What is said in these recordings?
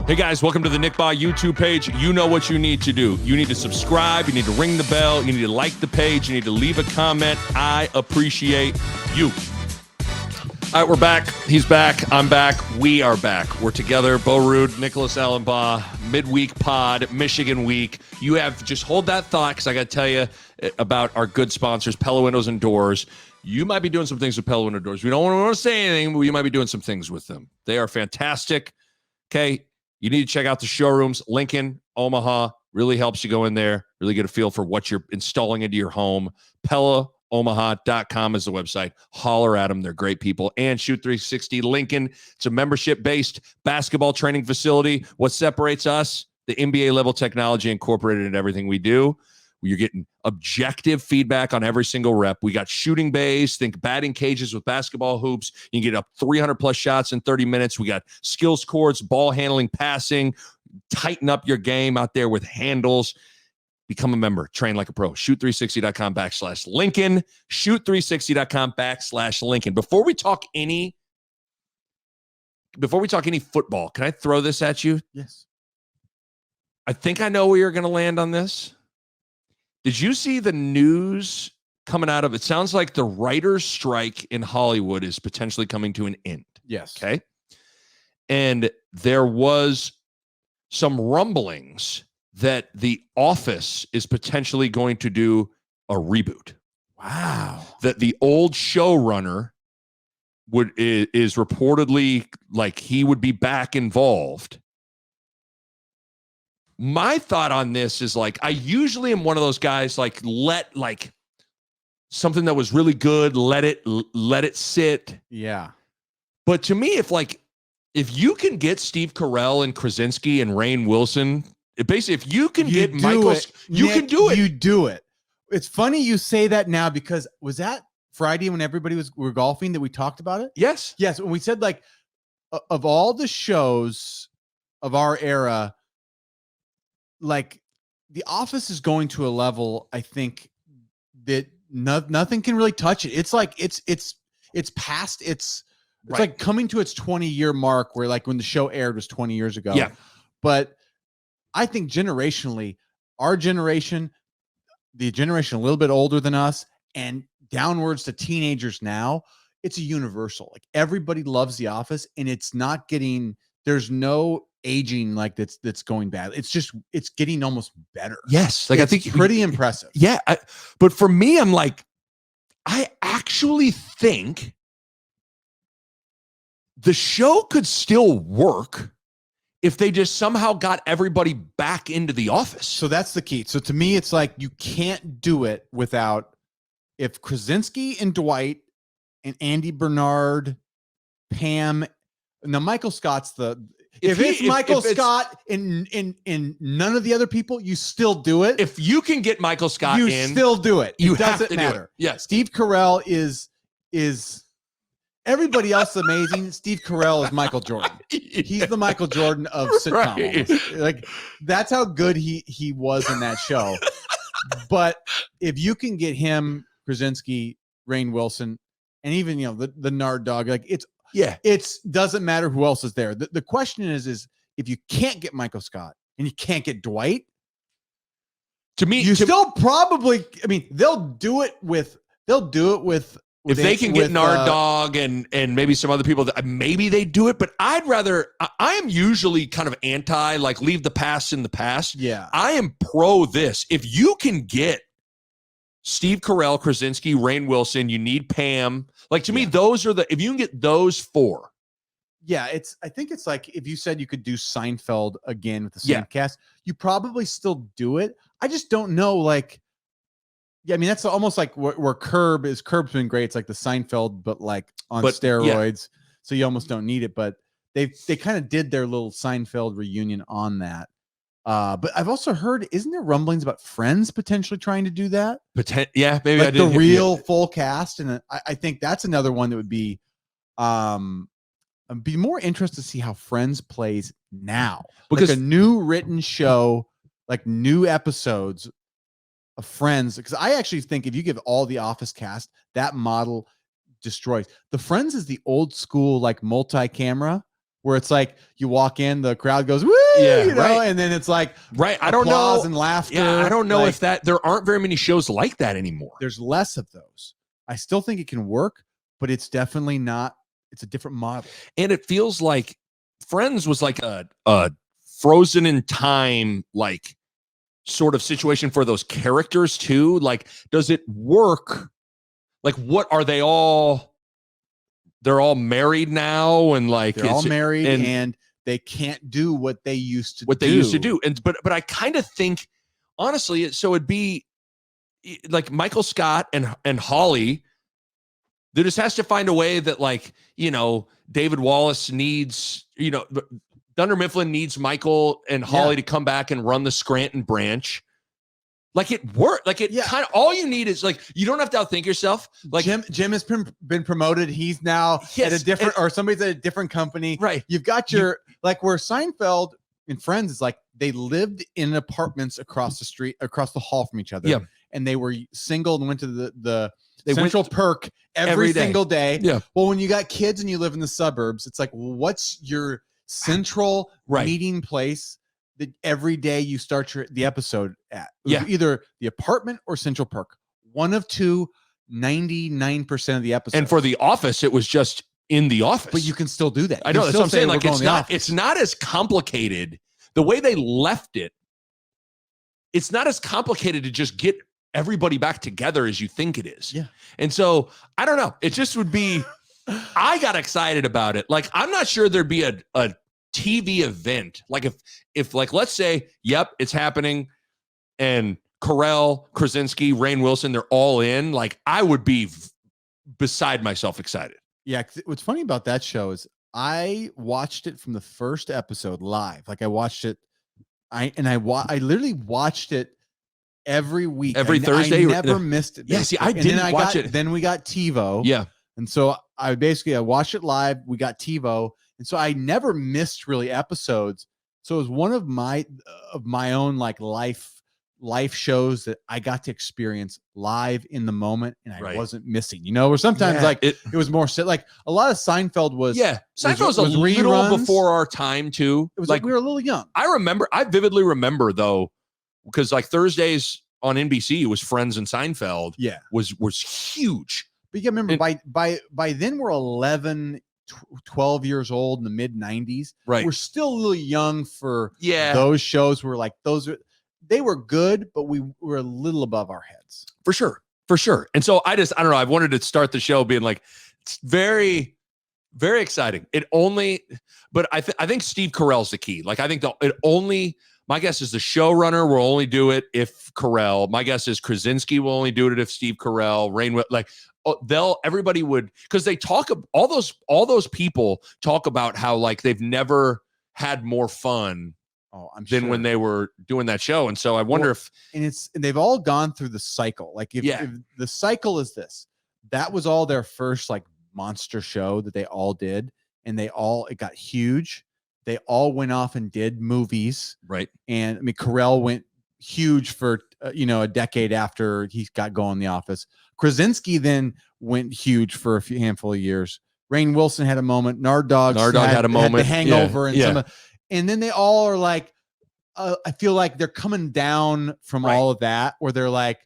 Hey guys, welcome to the Nick Bahe YouTube page. You know what you need to do. You need to subscribe, you need to ring the bell, you need to like the page, you need to leave a comment. I appreciate you. All right, we're back. He's back. I'm back. We are back. We're together. Ruud, Nicholas Allen Bahe, midweek pod, Michigan week. You have just hold that thought because I got to tell you about our good sponsors, Pella Windows and Doors. You might be doing some things with Pella Windows and Doors. We don't want to say anything, but you might be doing some things with them. They are fantastic. Okay. You need to check out the showrooms. Lincoln, Omaha, really helps you go in there, really get a feel for what you're installing into your home. PellaOmaha.com is the website. Holler at them. They're great people. And Shoot 360 Lincoln. It's a membership-based basketball training facility. What separates us? The NBA level technology incorporated in everything we do. You're getting objective feedback on every single rep. We got shooting bays, think batting cages with basketball hoops. You can get up 300 plus shots in 30 minutes. We got skills courts, ball handling, passing. Tighten up your game out there with handles. Become a member. Train like a pro. Shoot360.com/Lincoln. Shoot360.com/Lincoln. Before we talk any football, can I throw this at you? Yes. I think I know where you're going to land on this. Did you see the news coming out of it? Sounds like the writers' strike in Hollywood is potentially coming to an end. Yes. Okay. And there was some rumblings that The Office is potentially going to do a reboot. Wow. That the old showrunner is reportedly like he would be back involved. My thought on this is like, I usually am one of those guys like something that was really good, let it sit. Yeah. But to me, if you can get Steve Carell and Krasinski and Rainn Wilson, basically if you can get Michael, you can do it. You do it. It's funny you say that now because was that Friday when everybody were golfing that we talked about it? Yes. Yes. When we said like of all the shows of our era, like The Office is going to a level, I think, that nothing can really touch it. It's like it's past it's Right. like coming to its 20-year mark where like when the show aired was 20 years ago. Yeah. But I think generationally, our generation, the generation a little bit older than us, and downwards to teenagers now, it's a universal. Like everybody loves The Office, and it's not getting. There's no aging like that's going bad. It's getting almost better. Yes. Like it's I think pretty impressive. Yeah. But for me, I'm like, I actually think the show could still work if they just somehow got everybody back into the office. So that's the key. So to me, it's like you can't do it without if Krasinski and Dwight and Andy Bernard, Pam. Now Michael Scott's if it's Michael Scott and none of the other people, you still do it. If you can get Michael Scott you still do it. You it doesn't have to matter. Do it. Yes. Steve Carell is everybody else is amazing. Steve Carell is Michael Jordan. He's the Michael Jordan of sitcom. Right. Like that's how good he was in that show. But if you can get him, Krasinski, Rainn Wilson, and even the Nard Dog, like it's doesn't matter who else is there. The question is if you can't get Michael Scott and you can't get Dwight, still probably. I mean, they'll do it with if they can get Nard Dog and maybe some other people that maybe they do it, but I am usually kind of anti like leave the past in the past. Yeah, I am pro this. If you can get Steve Carell, Krasinski, Rainn Wilson, you need Pam. Like to me, those are if you can get those four. Yeah, I think it's like if you said you could do Seinfeld again with the same cast, you probably still do it. I just don't know. Like, yeah, I mean that's almost like where Curb's been great. It's like the Seinfeld, but like on steroids. Yeah. So you almost don't need it. But they kind of did their little Seinfeld reunion on that. But I've also heard, isn't there rumblings about Friends potentially trying to do that? Yeah, maybe like the real full cast, and I think that's another one that would be, I'd be more interested to see how Friends plays now, because like a new written show, like new episodes of Friends. Because I actually think if you give all the Office cast, that model destroys. The Friends is the old school like multi-camera where it's like you walk in, the crowd goes, woo, and then it's like I don't know, and laughter. Yeah, I don't know if there aren't very many shows like that anymore. There's less of those. I still think it can work, but it's definitely not. It's a different model. And it feels like Friends was like a frozen in time, like sort of situation for those characters too. Like, does it work? Like, what are they all? They're all married now, and like they're all married, and they can't do what they used to do. And but I kind of think, honestly, so it'd be like Michael Scott and Holly. There just has to find a way that, like, David Wallace needs, Dunder Mifflin needs Michael and Holly to come back and run the Scranton branch. Like, it worked. Like, it kind of, all you need is, like, you don't have to outthink yourself. Like, Jim has been promoted. He's now at a different, or somebody's at a different company. Right. You've got where Seinfeld and Friends is like, they lived in apartments across the street, across the hall from each other. Yeah. And they were single and went to the Central Perk every single day. Yeah. Well, when you got kids and you live in the suburbs, it's like, what's your central meeting place that every day you start the episode at? Either the apartment or Central Perk. One of two, 99% of the episode. And for The Office, it was just in the office. But you can still do that. I know, that's what I'm saying. Like, it's not as complicated. The way they left it, it's not as complicated to just get everybody back together as you think it is. Yeah. And so, I don't know. It just would be, I got excited about it. Like, I'm not sure there'd be a TV event. Like, if like, let's say, yep, it's happening, and Carell, Krasinski, Rainn Wilson, they're all in, like, I would be beside myself excited. Yeah. What's funny about that show is I watched it from the first episode live. Like, I watched it. I literally watched it every week, every Thursday. I never missed it. Yeah, see, I didn't watch it. Then we got TiVo. Yeah, and so I watched it live. We got TiVo, and so I never missed really episodes. So it was one of my own like life shows that I got to experience live in the moment, and I wasn't missing. Or sometimes it was more like a lot of Seinfeld was. Yeah, Seinfeld was a little before our time too. It was like we were a little young. I vividly remember though. Because like Thursdays on NBC was Friends and Seinfeld. Yeah, was huge. But you remember, by then we're 11, 12 years old in the mid 90s. Right, we're still a little young for those shows. We're like they were good, but we were a little above our heads. For sure. And so I don't know. I wanted to start the show being like, it's very, very exciting. But I think Steve Carell's the key. Like, I think my guess is the showrunner will only do it if Carell. My guess is Krasinski will only do it if Steve Carell. Everybody would, because they talk, all those people talk about how like they've never had more fun than when they were doing that show. And so I wonder and they've all gone through the cycle. Like if the cycle is this, that was all their first like monster show that they all did, and it got huge. They all went off and did movies. Right. And I mean, Carell went huge for, a decade after he got going in The Office. Krasinski then went huge for a handful of years. Rainn Wilson had a moment. Nard Dog had a moment. Had The Hangover. And then they all are like, I feel like they're coming down from all of that, where they're like,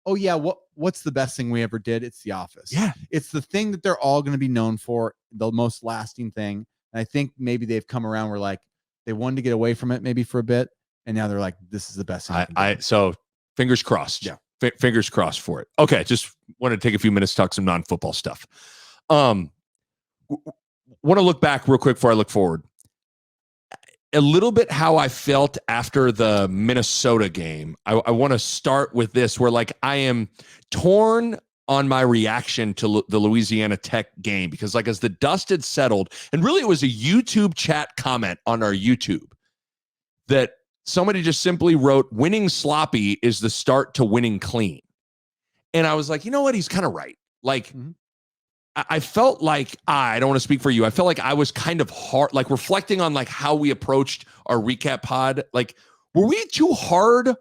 oh yeah, what's the best thing we ever did? It's The Office. Yeah. It's the thing that they're all going to be known for, the most lasting thing. And I think maybe they've come around where like they wanted to get away from it maybe for a bit, and now they're like, this is the best thing. So fingers crossed. Yeah. Fingers crossed for it. Okay. Just want to take a few minutes to talk some non-football stuff. Want to look back real quick before I look forward. A little bit how I felt after the Minnesota game. I want to start with this, where like I am torn on my reaction to the Louisiana Tech game, because like as the dust had settled, and really it was a YouTube chat comment on our YouTube that somebody just simply wrote, winning sloppy is the start to winning clean. And I was like, you know what? He's kind of right. Like, I felt like, I don't want to speak for you. I felt like I was kind of hard, like reflecting on like how we approached our recap pod. Like, were we too hard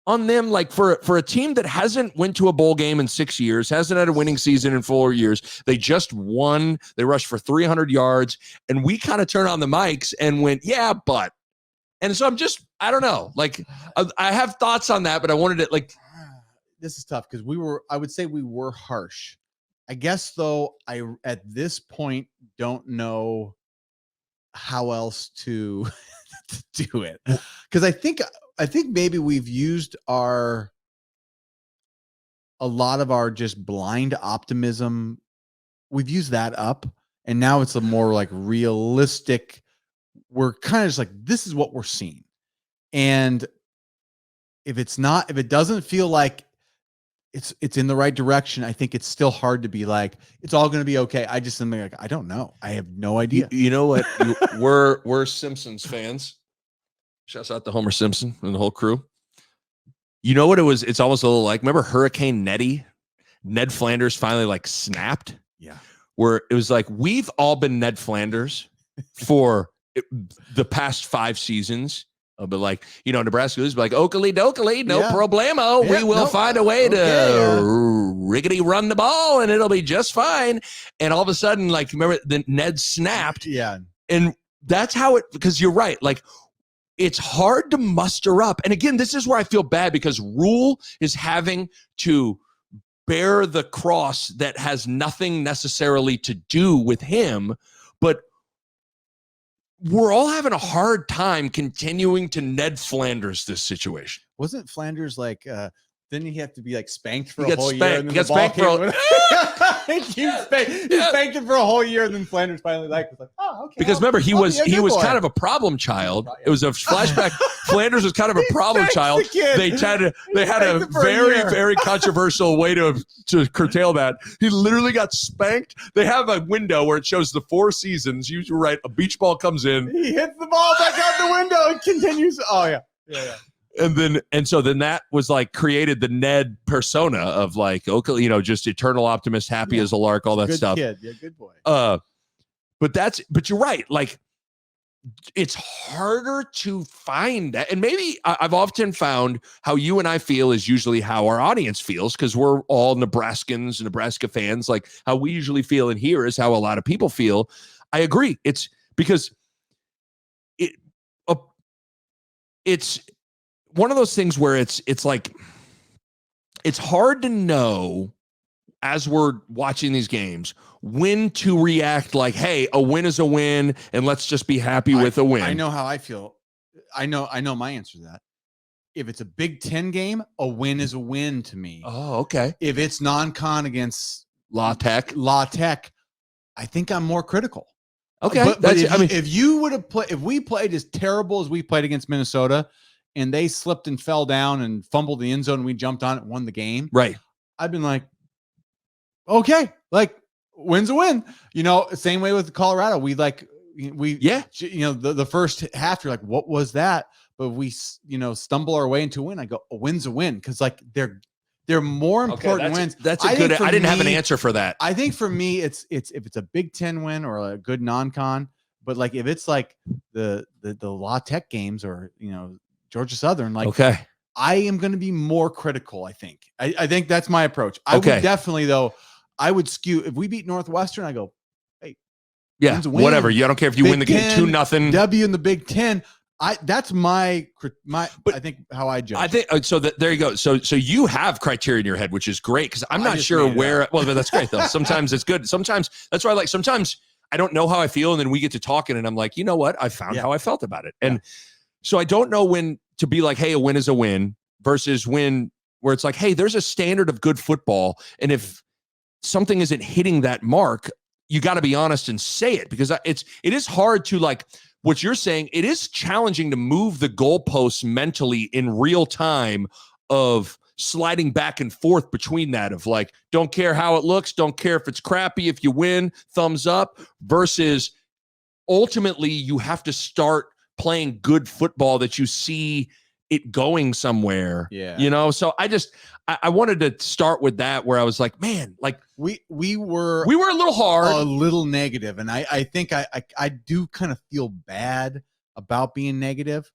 on them, like for a team that hasn't went to a bowl game in 6 years, hasn't had a winning season in 4 years. They just won. They rushed for 300 yards, and we kind of turned on the mics and went, yeah, but. And so I don't know. Like, I have thoughts on that, but I wanted to this is tough because I would say we were harsh. I guess though, I at this point don't know how else to do it, because I think maybe we've used a lot of our just blind optimism. We've used that up, and now it's a more like realistic. We're kind of just like, this is what we're seeing, and if it doesn't feel like it's in the right direction, I think it's still hard to be like, it's all going to be okay. I just am like, I don't know. I have no idea. You know what? We're Simpsons fans. Shouts out to Homer Simpson and the whole crew. You know what it was? It's almost a little like, remember Hurricane Nettie? Ned Flanders finally like snapped. Yeah. Where it was like, we've all been Ned Flanders for the past 5 seasons. But like, Nebraska is like, Oakley dokley, no problemo. We will find a way to riggedy run the ball and it'll be just fine. And all of a sudden, like, remember the Ned snapped. Yeah. And that's how because you're right. Like, it's hard to muster up. And again, this is where I feel bad because Rule is having to bear the cross that has nothing necessarily to do with him, but we're all having a hard time continuing to Ned Flanders this situation. Wasn't Flanders like, didn't he have to be like spanked for a whole year? And then he got spanked for he spanked him for a whole year, and then Flanders finally was like, oh, okay. Because remember, he was kind of a problem child. It was a flashback. Flanders was kind of a problem child. They had a very controversial way to curtail that. He literally got spanked. They have a window where it shows the 4 seasons. You're right. A beach ball comes in. He hits the ball back out the window and continues. Oh yeah. Yeah. And so then that was like created the Ned persona of like, okay, just eternal optimist, happy as a lark, all that good stuff. Kid. Yeah, good boy. But you're right. Like, it's harder to find that. And maybe I've often found how you and I feel is usually how our audience feels, because we're all Nebraskans, Nebraska fans. Like, how we usually feel in here is how a lot of people feel. I agree. It's because it's one of those things where it's like, it's hard to know as we're watching these games when to react like, hey, a win is a win and let's just be happy with a win. I know how I feel. I know my answer to that. If it's a Big Ten game, a win is a win to me. Oh, okay. If it's non-con against La Tech, I think I'm more critical. Okay. But if we played as terrible as we played against Minnesota and they slipped and fell down and fumbled the end zone and we jumped on it and won the game. Right. I've been like, okay, like, win's a win. Same way with Colorado. The first half, you're like, what was that? But we, stumble our way into a win. I go, a win's a win. Cause like they're more important wins. That's a good, I didn't have an answer for that. I think for me, it's if it's a Big Ten win or a good non-con, but like, if it's like the La Tech games or, Georgia Southern, like, okay, I am going to be more critical. I think that's my approach. I would definitely though. I would skew if we beat Northwestern. I go, hey, yeah, whatever. I don't care if you win the game 2-0. W in the Big Ten. That's my. But I think how I judge. I think so. There you go. So you have criteria in your head, which is great because I'm not sure where. Well, that's great though. Sometimes it's good. Sometimes that's why I like. Sometimes I don't know how I feel, and then we get to talking, and I'm like, you know what? I found how I felt about it, and so I don't know when to be like, hey, a win is a win versus when where it's like, hey, there's a standard of good football, and if something isn't hitting that mark, you got to be honest and say it, because it is hard to, like what you're saying, it is challenging to move the goalposts mentally in real time of sliding back and forth between that of like, don't care how it looks, don't care if it's crappy, if you win, thumbs up, versus ultimately you have to start playing good football that you see it going somewhere. Yeah. So I wanted to start with that where I was like, man, like we were a little hard, a little negative. And I think I do kind of feel bad about being negative,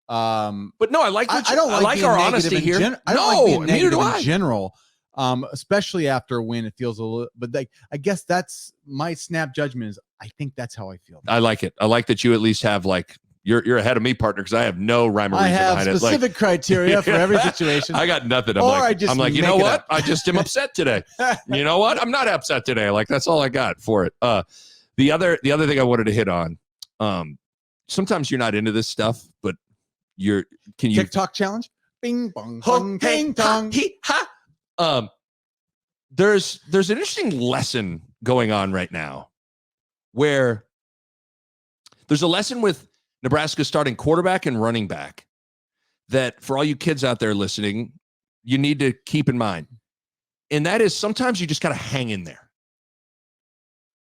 But no, I like I don't like our honesty here. I don't like being neither negative do I. in general. Especially after a win, it feels a little. But like, I guess that's my snap judgment. Is I think that's how I feel. I like it. I like that you at least have like you're ahead of me, partner, because I have no rhyme or reason behind it. I have specific criteria for every situation. I got nothing. I'm like, you know what? I just am upset today. You know what? I'm not upset today. Like that's all I got for it. The other thing I wanted to hit on. Sometimes you're not into this stuff, but can you TikTok challenge? Bing bong bong ding dong. There's an interesting lesson going on right now where there's a lesson with Nebraska starting quarterback and running back that for all you kids out there listening, you need to keep in mind. And that is sometimes you just got to hang in there.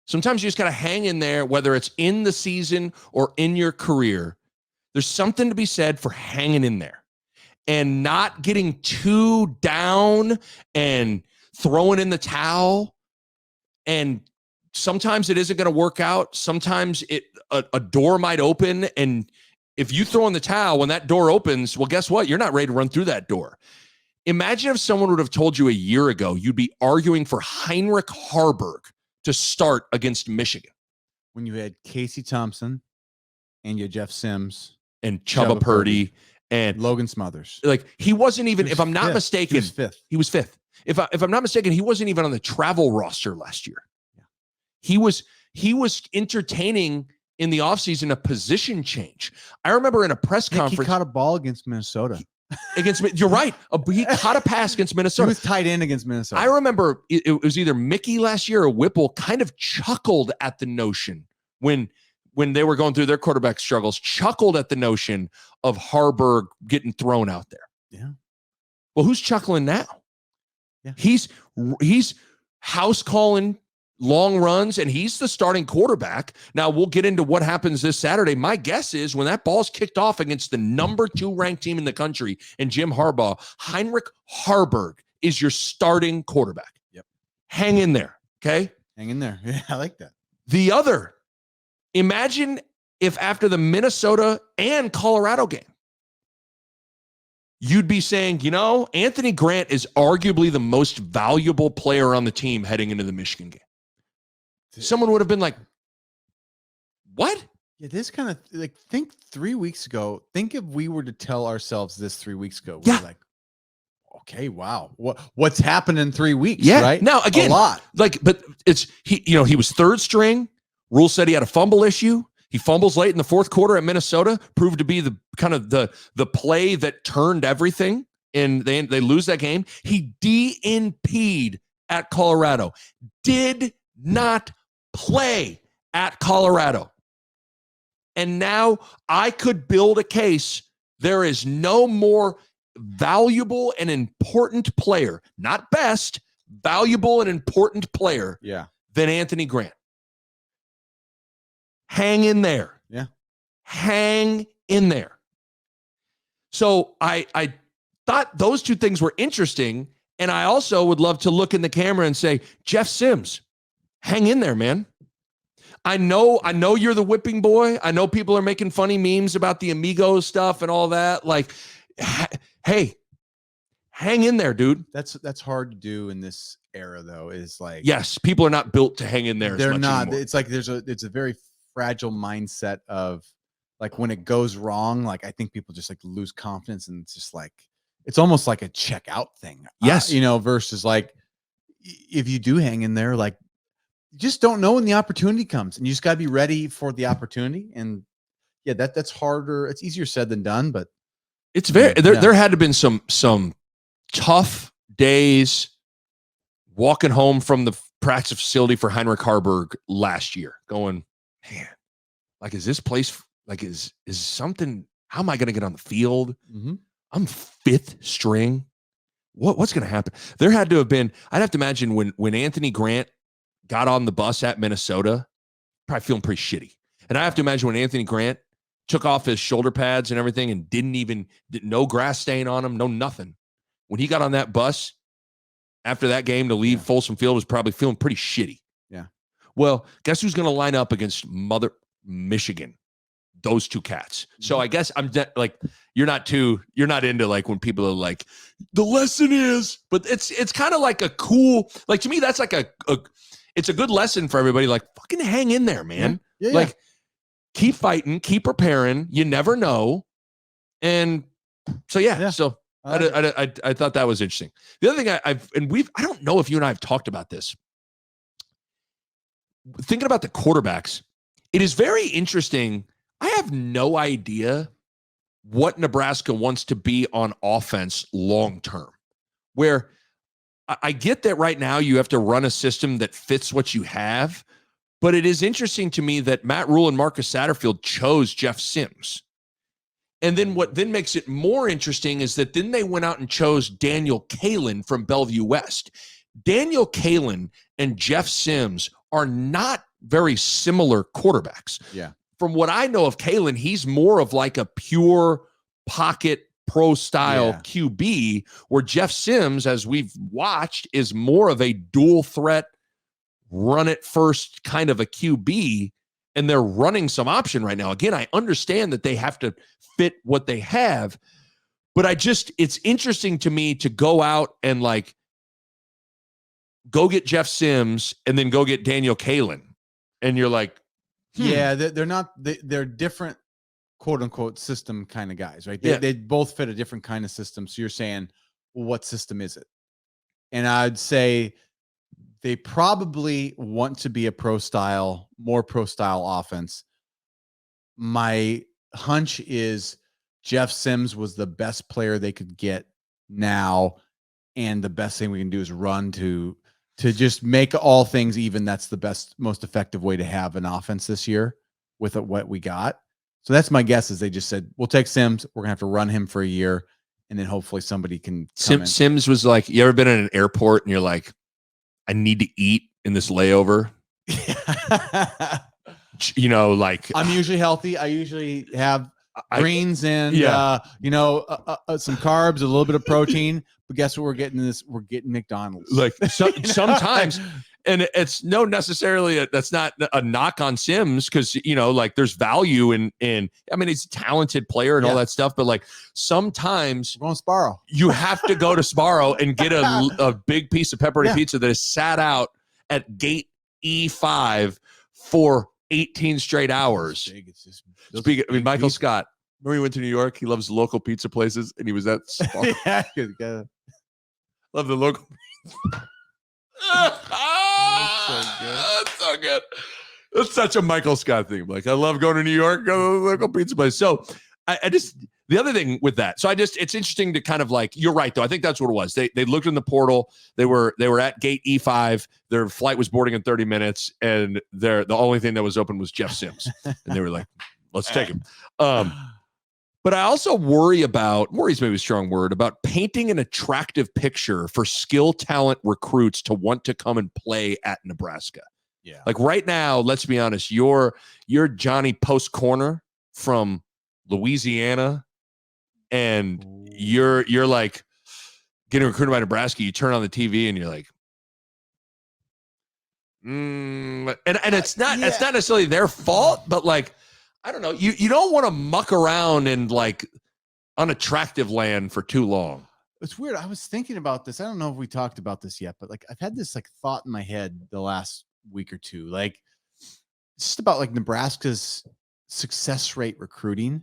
Sometimes you just got to hang in there, whether it's in the season or in your career. There's something to be said for hanging in there and not getting too down and throwing in the towel. And sometimes it isn't going to work out. Sometimes a door might open. And if you throw in the towel, when that door opens, well, guess what? You're not ready to run through that door. Imagine if someone would have told you a year ago, you'd be arguing for Heinrich Harburg to start against Michigan. When you had Casey Thompson and you had Jeff Sims and Chubba Purdy and Logan Smothers. Like he wasn't even, if I'm not mistaken, he was fifth. If I'm not mistaken, he wasn't even on the travel roster last year. Yeah. He was entertaining in the offseason a position change. I remember in a press conference. He caught a ball against Minnesota. You're right. He caught a pass against Minnesota. He was tight end against Minnesota. I remember it was either Mickey last year or Whipple kind of chuckled at the notion when they were going through their quarterback struggles, chuckled at the notion of Harburg getting thrown out there. Yeah. Well, who's chuckling now? Yeah. He's house calling long runs, and he's the starting quarterback. Now, we'll get into what happens this Saturday. My guess is when that ball's kicked off against the number 2 ranked team in the country and Jim Harbaugh, Heinrich Harburg is your starting quarterback. Yep. Hang in there, okay? Hang in there. Yeah, I like that. The other, imagine if after the Minnesota and Colorado game, you'd be saying, Anthony Grant is arguably the most valuable player on the team heading into the Michigan game. Someone would have been like, what? Yeah, this kind of like, think 3 weeks ago, think if we were to tell ourselves this 3 weeks ago, we're like, okay, wow. What's happened in 3 weeks? Yeah. Right. Now, again, a lot. But it's, he was third string. Rule said he had a fumble issue. He fumbles late in the fourth quarter at Minnesota, proved to be the kind of the play that turned everything, and they lose that game. He DNP'd at Colorado, did not play at Colorado. And now I could build a case. There is no more valuable and important player, not best, valuable and important player than Anthony Grant. Hang in there. Yeah. Hang in there. So I thought those two things were interesting. And I also would love to look in the camera and say, Jeff Sims, hang in there, man. I know you're the whipping boy. I know people are making funny memes about the Amigos stuff and all that. Like, hey, hang in there, dude. That's hard to do in this era, though. Is like, yes, people are not built to hang in there. They're as much not. anymore. It's like it's a very fragile mindset of like when it goes wrong. Like I think people just like lose confidence, and it's just like it's almost like a check out thing. Yes, versus like if you do hang in there, like you just don't know when the opportunity comes, and you just got to be ready for the opportunity. And yeah, that's harder. It's easier said than done, but it's very there had to been some tough days walking home from the practice facility for Heinrich Harburg last year going, man, like, is this place like is something, how am I going to get on the field? Mm-hmm. I'm 5th string. What's going to happen? There had to have been, I'd have to imagine when Anthony Grant got on the bus at Minnesota, probably feeling pretty shitty. And I have to imagine when Anthony Grant took off his shoulder pads and everything and didn't no grass stain on him, no nothing. When he got on that bus after that game to leave Folsom Field, was probably feeling pretty shitty. Yeah. Well, guess who's going to line up against Mother Michigan those two cats. So I guess like, you're not into like when people are like, the lesson is, but it's kind of like a cool, like to me, that's like it's a good lesson for everybody. Like, fucking hang in there, man. Like, keep fighting, keep preparing. You never know. And so, so I thought that was interesting. The other thing I don't know if you and I have talked about this. Thinking about the quarterbacks, it is very interesting. I have no idea what Nebraska wants to be on offense long term, where I get that right now you have to run a system that fits what you have, but it is interesting to me that Matt Rule and Marcus Satterfield chose Jeff Sims. And then what then makes it more interesting is that then they went out and chose Daniel Kalen from Bellevue West. Daniel Kalen and Jeff Sims are not very similar quarterbacks. Yeah. From what I know of Kalen, he's more of like a pure pocket pro style QB, where Jeff Sims, as we've watched, is more of a dual threat, run it first kind of a QB. And they're running some option right now. Again, I understand that they have to fit what they have, but it's interesting to me to go out and like go get Jeff Sims and then go get Daniel Kalen. And you're like, yeah, they're different, quote unquote, system kind of guys, right? They both fit a different kind of system. So you're saying, well, what system is it? And I'd say they probably want to be more pro style offense. My hunch is Jeff Sims was the best player they could get now. And the best thing we can do is run to just make all things even. That's the best, most effective way to have an offense this year with what we got. So that's my guess, is they just said, we'll take Sims. We're gonna have to run him for a year. And then hopefully somebody can Sims was like, you ever been in an airport and you're like, I need to eat in this layover? You know, like, I'm usually healthy. I usually have greens and some carbs, a little bit of protein. But guess what? We're getting McDonald's. Like sometimes, and it's no necessarily that's not a knock on Sims, because like there's value in. I mean, he's a talented player and all that stuff, but like sometimes we're going to Sparrow. You have to go to Sparrow and get a big piece of pepperoni pizza that is sat out at gate E5 for 18 straight hours. Speaking, I mean, Michael Scott, remember he went to New York? He loves local pizza places, and he was at Sparrow. Love the local. That's so good. That's such a Michael Scott thing. Like, I love going to New York, go to the local pizza place. So the other thing with that, it's interesting to kind of like, you're right though. I think that's what it was. They looked in the portal. They were at gate E5. Their flight was boarding in 30 minutes, and the only thing that was open was Jeff Sims, and they were like, let's take him. But I also worry's maybe a strong word, about painting an attractive picture for skill talent recruits to want to come and play at Nebraska. Yeah. Like right now, let's be honest, you're Johnny Post Corner from Louisiana, and you're like getting recruited by Nebraska. You turn on the TV and you're like, and it's not necessarily their fault, but like, I don't know. You don't want to muck around in like unattractive land for too long. It's weird. I was thinking about this. I don't know if we talked about this yet, but like I've had this like thought in my head the last week or two, like just about like Nebraska's success rate recruiting.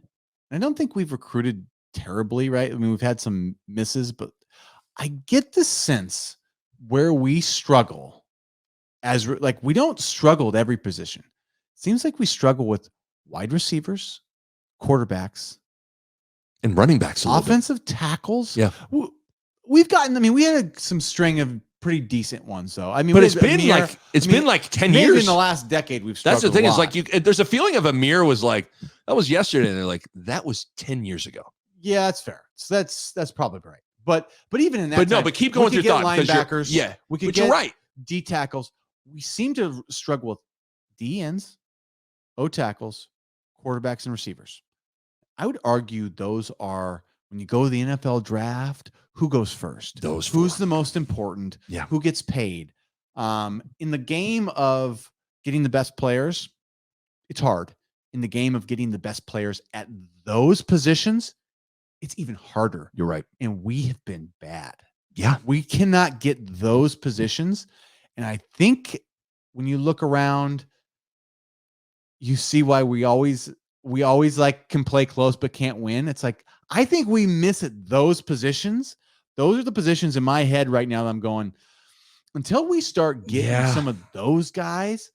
I don't think we've recruited terribly, right? I mean, we've had some misses, but I get the sense where we struggle like we don't struggle at every position. It seems like we struggle with wide receivers, quarterbacks, and running backs, offensive tackles. Yeah. We've gotten, we had some string of pretty decent ones though. I mean, but it's been like 10 years in the last decade. We've struggled. That's the thing, is like there's a feeling of Amir was like, that was yesterday. And they're like, that was 10 years ago. Yeah, that's fair. So that's probably right. But even in that, but keep going with your thought. Linebackers. We could get you're right. D tackles. We seem to struggle with D ends, O tackles, quarterbacks, and receivers. I would argue those are, when you go to the NFL draft, who goes first? Who's the most important? Yeah. Who gets paid? In the game of getting the best players, it's hard. in the game of getting the best players at those positions, it's even harder. You're right. And we have been bad. Yeah. We cannot get those positions. And I think when you look around, you see why we always like can play close but can't win. It's like, I think we miss at those positions. Those are the positions in my head right now that I'm going, until we start getting some of those guys,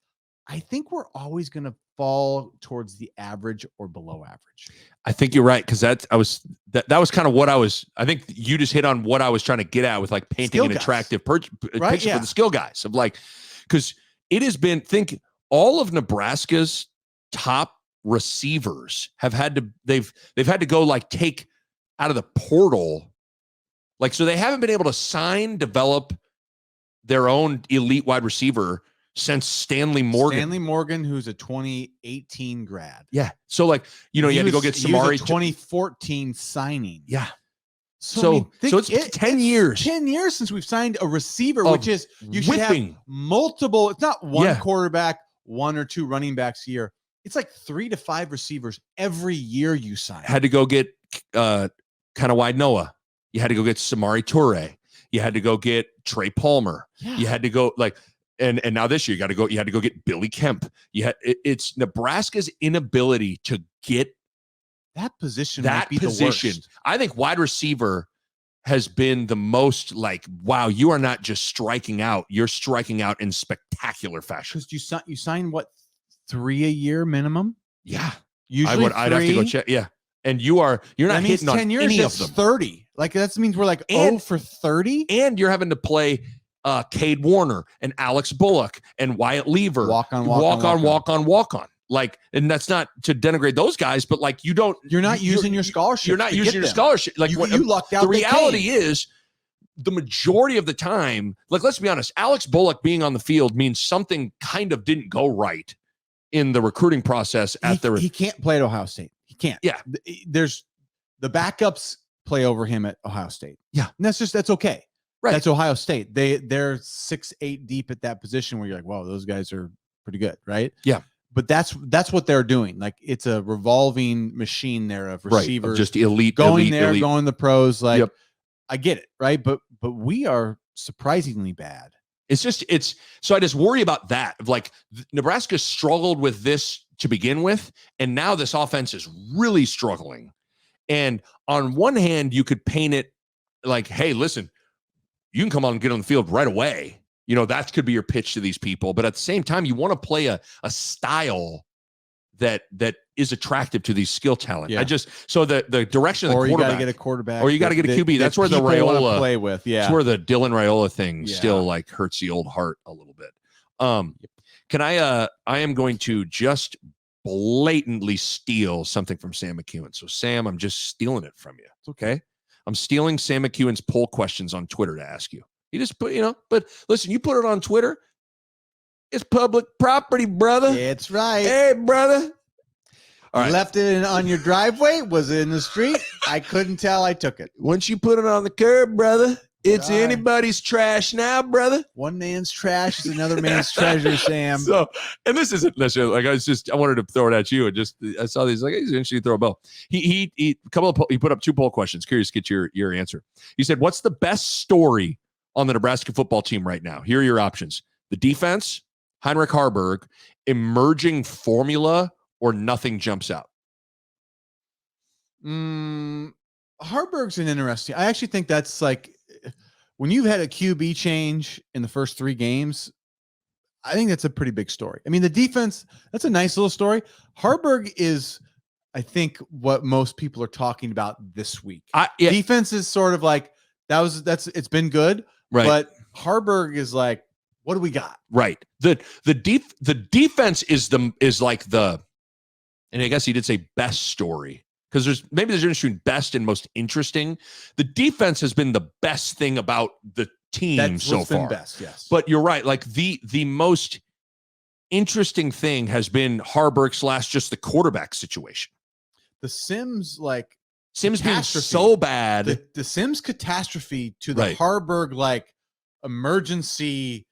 I think we're always going to fall towards the average or below average. I think you're right, because that was kind of what I think you just hit on what I was trying to get at with like painting Skill an guys. attractive picture for the skill guys of like, because it has been, think all of Nebraska's top receivers have had to, they've had to go like take out of the portal. Like, so they haven't been able to sign, develop their own elite wide receiver since Stanley Morgan. Who's a 2018 grad. Yeah. So like, you had to go get Samari. He was a 2014 signing. Yeah. So, So it's 10 years. 10 years since we've signed a receiver, which is you should have multiple. It's not one quarterback, 1 or 2 running backs a year. It's like 3 to 5 receivers every year you sign. Had to go get kind of wide Noah. You had to go get Samari Toure. You had to go get Trey Palmer. Yeah. You had to go like, and now this year you had to go get Billy Kemp. It's Nebraska's inability to get that position. The worst. I think wide receiver has been the most like, wow, you are not just striking out, you're striking out in spectacular fashion. Because you sign what, 3 a year minimum? Yeah. Usually I'd have to go check. Yeah. And you're not hitting on 10 years, any of them. 30. Like that means we're like 0 for 30. And you're having to play Cade Warner and Alex Bullock and Wyatt Lever. Walk on. Like, and that's not to denigrate those guys, but like you're not using your scholarship. You're not using your scholarship. Like you lucked out. The reality is the majority of the time, like, let's be honest, Alex Bullock being on the field means something kind of didn't go right in the recruiting process he can't play at Ohio State. He can't. Yeah. There's the backups play over him at Ohio State. Yeah. And that's okay. Right. That's Ohio State. They're 6-8 deep at that position where you're like, wow, those guys are pretty good. Right. Yeah. But that's what they're doing. Like, it's a revolving machine there of receivers, of just elite, going elite, there, elite. going the pros. Like, I get it. Right. But we are surprisingly bad. So I just worry about that. Like, Nebraska struggled with this to begin with, and now this offense is really struggling. And on one hand, you could paint it like, hey, listen, you can come on and get on the field right away. That could be your pitch to these people. But at the same time, you want to play a style that is attractive to these skill talent. Yeah. So the direction of the quarterback, you got to get a quarterback, or you got to get a QB. That's where the Raiola play with. Yeah, that's where the Dylan Raiola thing still like hurts the old heart a little bit. Can I am going to just blatantly steal something from Sam McEwen. So Sam, I'm just stealing it from you. It's okay. I'm stealing Sam McEwen's poll questions on Twitter to ask you. He just put, but listen, you put it on Twitter, it's public property, brother. It's right. Hey, brother. All right. Left it on your driveway? Was it in the street? I couldn't tell. I took it. Once you put it on the curb, brother, it's anybody's trash now, brother. One man's trash is another man's treasure, Sam. So, and this isn't necessarily like I wanted to throw it at you, and I saw these like, he's interesting to throw a ball. He put up 2 poll questions. Curious to get your answer. He said, "What's the best story on the Nebraska football team right now? Here are your options: the defense, Heinrich Haarberg, emerging formula, or nothing jumps out." Haarberg's an interesting. I actually think that's like, when you've had a QB change in the first 3 games, I think that's a pretty big story. I mean, the defense, that's a nice little story. Haarberg is, I think, what most people are talking about this week. Defense is sort of like, it's been good, right? But Haarberg is like, what do we got? Right. The defense is like the, and I guess he did say best story, because there's a difference between best and most interesting. The defense has been the best thing about the team so far. Best, yes. But you're right. Like the most interesting thing has been Haarberg / just the quarterback situation. The Sims being so bad. The Sims catastrophe to the Haarberg emergency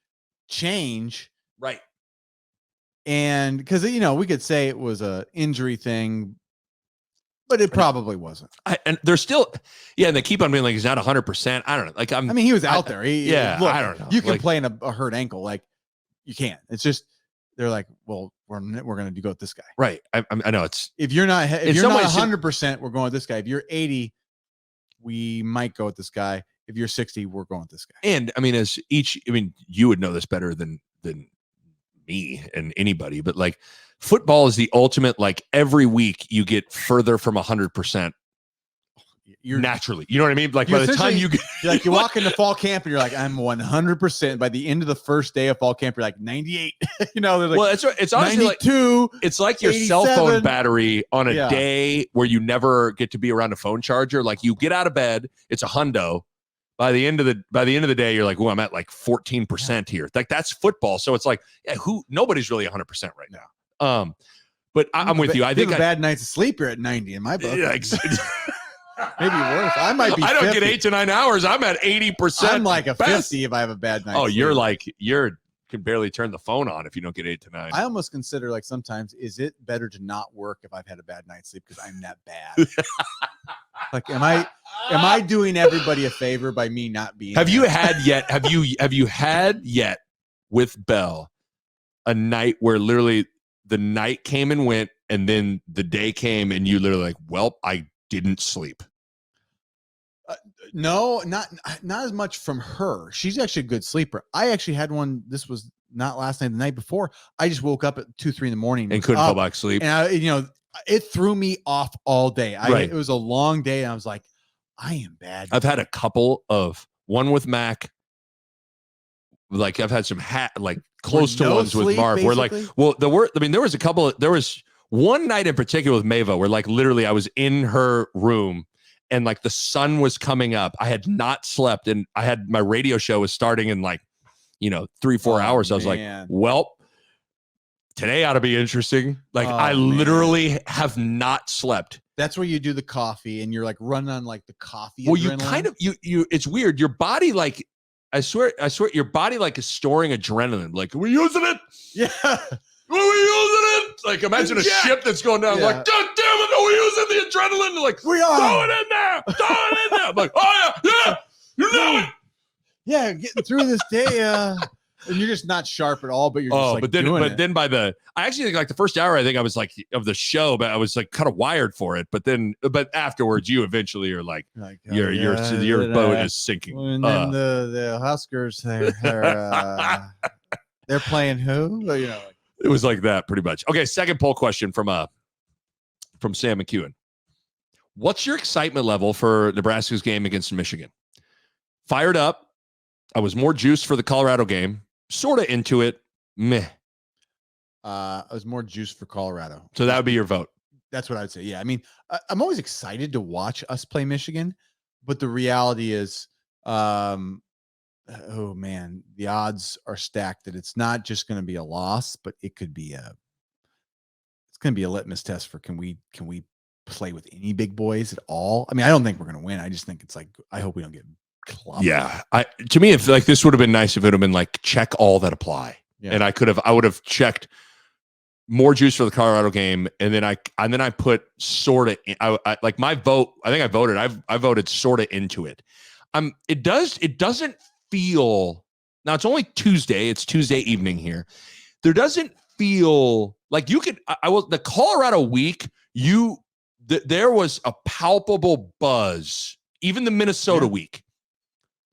change. Right. And because, we could say it was a injury thing, but it probably wasn't. And they're still, and they keep on being like, he's not 100%. I don't know. Like, I mean, he was out there. Look, I don't know. You can play in a hurt ankle. Like, you can't. It's just, they're like, well, we're going to go with this guy. Right. I know if you're not 100%, we're going with this guy. If you're 80, we might go with this guy. If you're 60, we're going with this guy. And I mean, you would know this better than me and anybody, but like, football is the ultimate, like, every week you get further from 100%. You're naturally, you know what I mean? Like, by the time you walk into fall camp and you're like, I'm 100%. By the end of the first day of fall camp, you're like 98. They're like, well, it's honestly 92. It's like your 87. cell phone battery on a day where you never get to be around a phone charger. Like, you get out of bed, it's a hundo. By the end of the day, you're like, well, I'm at like 14% here. Like, that's football. So it's like, nobody's really 100% right now. But I'm with you. I think a bad night's of sleep, you're at 90 in my book. Yeah, maybe worse. I might be. I don't 50. get 8 to 9 hours. I'm at 80%. I'm like a 50 if I have a bad night. Oh, you're can barely turn the phone on if you don't get 8 to 9. I almost consider, like, sometimes, is it better to not work if I've had a bad night's sleep because I'm that bad? Like, am I doing everybody a favor by me not being? Have you had yet with Bell a night where literally the night came and went, and then the day came and you literally like, well, I didn't sleep? No, not as much from her. She's actually a good sleeper. I actually had one. This was not last night, the night before. I just woke up at 2, 3 in the morning and couldn't fall back to sleep. And it threw me off all day. It was a long day, and I was like, I am bad. I've had a couple of one with Mac. Like, I've had some close to ones with Marv. Basically? Where like, well, there was a couple. There was one night in particular with Mava where, like, literally I was in her room and like the sun was coming up. I had not slept, and I had my radio show was starting in 3-4 hours. I was like, well, today ought to be interesting. Like, I literally have not slept. That's where you do the coffee and you're like running on like the coffee. Well, adrenaline. you kind of, it's weird. Your body, like, I swear your body, like, is storing adrenaline. Like, are we using it? Yeah. Are we using it? Like, imagine a ship that's going down. Like, God damn it, are we using the adrenaline? Like, we are. Throw it in there. Throw it in there. I'm like, oh yeah, you know it. Yeah, getting through this day. And you're just not sharp at all, but you're just then I actually think, like, the first hour, I think I was like of the show, but I was like kind of wired for it. But afterwards, you eventually are like your boat is sinking. And then the Huskers, they're playing who? It was like that pretty much. Okay, second poll question from Sam McEwen. What's your excitement level for Nebraska's game against Michigan? Fired up. I was more juiced for the Colorado game. Sort of into it. Meh. I was more juiced for Colorado. So that would be your vote. That's what I would say. Yeah. I mean, I'm always excited to watch us play Michigan, but the reality is, oh man, the odds are stacked that it's not just going to be a loss, but it could be it's going to be a litmus test for can we play with any big boys at all? I mean, I don't think we're going to win. I just think it's like, I hope we don't get clubbed. Yeah. To me, if like this would have been nice if it would have been like check all that apply. Yeah. And I would have checked more juice for the Colorado game. And then I put sort of, I like my vote. I think I voted. I voted sort of into it. It doesn't feel, now it's only Tuesday. It's Tuesday evening here. There doesn't feel like you could, the Colorado week, there was a palpable buzz, even the Minnesota week.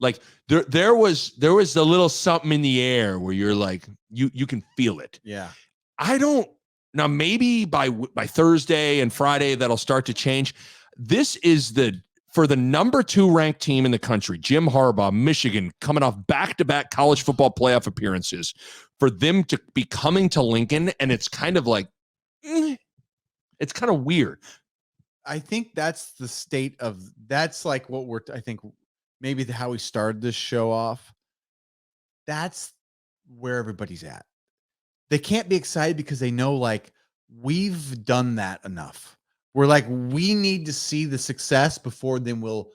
Like there was a little something in the air where you're like, you can feel it. Yeah. Now maybe by Thursday and Friday, that'll start to change. This is for the number 2 ranked team in the country, Jim Harbaugh, Michigan, coming off back-to-back college football playoff appearances, for them to be coming to Lincoln. And it's kind of like, it's kind of weird. I think that's the state of, that's like what I think maybe how we started this show off. That's where everybody's at. They can't be excited because they know, like, we've done that enough. We're like, we need to see the success before then we'll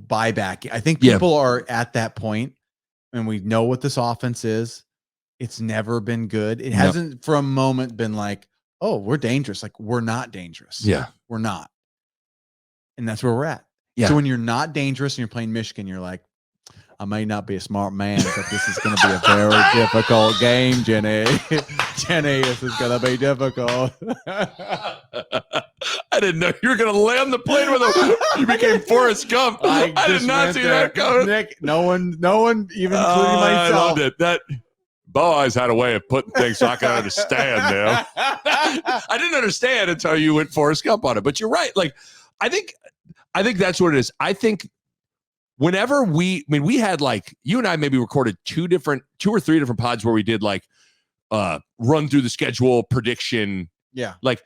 buy back. I think people are at that point, and we know what this offense is. It's never been good. It hasn't for a moment been like, oh, we're dangerous. Like, we're not dangerous. Yeah. We're not. And that's where we're at. Yeah. So when you're not dangerous and you're playing Michigan, you're like, I may not be a smart man, but this is going to be a very difficult game, Jenny. Jenny, this is going to be difficult. I didn't know you were going to land the plane with him. You became Forrest Gump. I did not see that coming. Nick, no one, even including myself. I loved it. That Boaz had a way of putting things so I could understand them. I didn't understand until you went Forrest Gump on it. But you're right. Like, I think that's what it is. I think whenever we had like, you and I maybe recorded 2 or 3 different pods where we did like run through the schedule prediction. Yeah. Like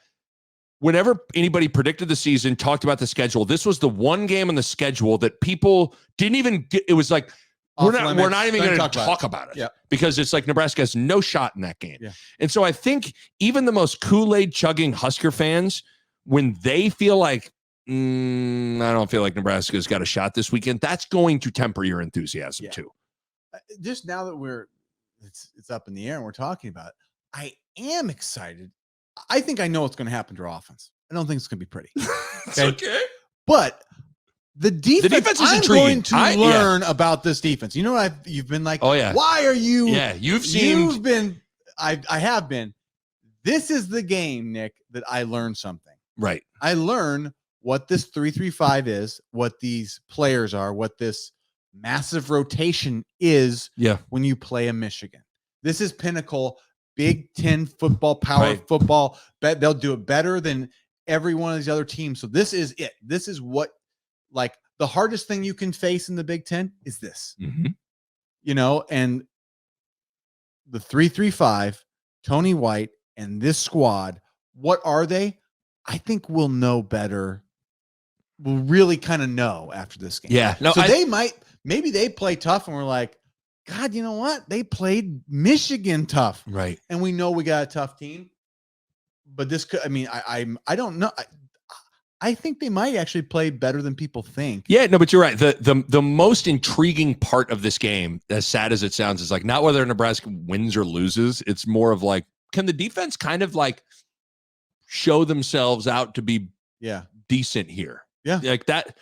whenever anybody predicted the season, talked about the schedule, this was the one game on the schedule that people didn't even get. It was like, we're not even going to talk about it because it's like Nebraska has no shot in that game. Yeah. And so I think even the most Kool-Aid chugging Husker fans, when they feel like, I don't feel like Nebraska's got a shot this weekend, that's going to temper your enthusiasm too. Just now that it's up in the air and we're talking about it, I am excited. I think I know what's going to happen to our offense. I don't think it's going to be pretty. Okay. But the defense is intriguing. Going to learn about this defense. You know what you've been like, oh yeah, why are you? Yeah, I have been. This is the game, Nick, that I learned something. Right. I learned what this 3-3-5 is, what these players are, what this massive rotation is when you play a Michigan. This is pinnacle Big Ten football, power football. They'll do it better than every one of these other teams. So this is it. This is what, like, the hardest thing you can face in the Big Ten is this. Mm-hmm. You know, and the 3-3-5, Tony White and this squad, what are they? I think we'll know better. We'll really kind of know after this game. Yeah. No, so maybe they play tough and we're like, God, you know what? They played Michigan tough. Right. And we know we got a tough team. But this could, I mean, I don't know. I think they might actually play better than people think. Yeah, no, but you're right. The most intriguing part of this game, as sad as it sounds, is like not whether Nebraska wins or loses. It's more of like, can the defense kind of like show themselves out to be decent here? Yeah. Like that.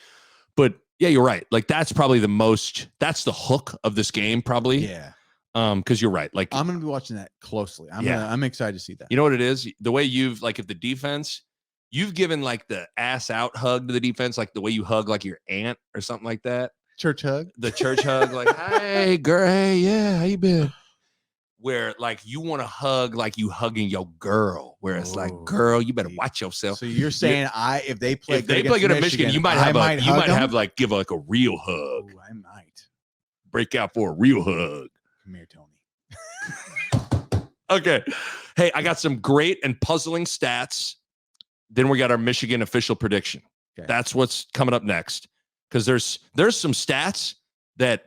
But yeah, you're right. Like that's probably that's the hook of this game, probably. Yeah. Because you're right. Like I'm gonna be watching that closely. I'm excited to see that. You know what it is? The way you've like, if the defense, you've given like the ass out hug to the defense, like the way you hug like your aunt or something like that. Church hug. The church hug, like, hey girl, hey, yeah, how you been? Where like you want to hug like you hugging your girl, where it's like, girl, you better watch yourself. So you're saying if they play good at Michigan, you might have like give like a real hug. Ooh, I might break out for a real hug. Come here, Tony. Okay. Hey, I got some great and puzzling stats. Then we got our Michigan official prediction. Okay. That's what's coming up next. Because there's some stats that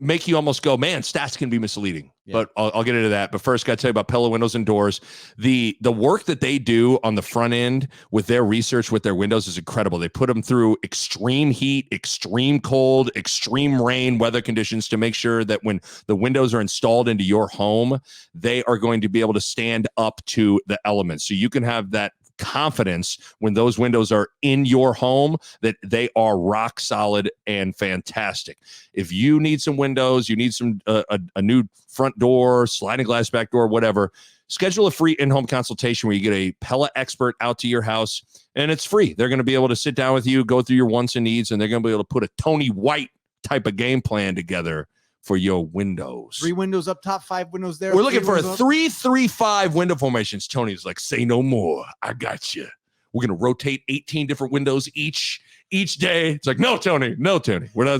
make you almost go, man, stats can be misleading. Yeah. But I'll get into that. But first, got to tell you about Pella Windows and Doors. The work that they do on the front end with their research with their windows is incredible. They put them through extreme heat, extreme cold, extreme rain, weather conditions to make sure that when the windows are installed into your home, they are going to be able to stand up to the elements. So you can have that confidence when those windows are in your home that they are rock solid and fantastic. If you need some windows, you need some a new front door, sliding glass back door, whatever, schedule a free in-home consultation where you get a Pella expert out to your house, and it's free. They're going to be able to sit down with you, go through your wants and needs, and they're going to be able to put a Tony White type of game plan together for your windows. 3 windows up top, 5 windows there. We're looking for a 3-3-5 window formations. Tony's like, say no more. I got you. We're going to rotate 18 different windows each day. It's like, no, Tony. We're not.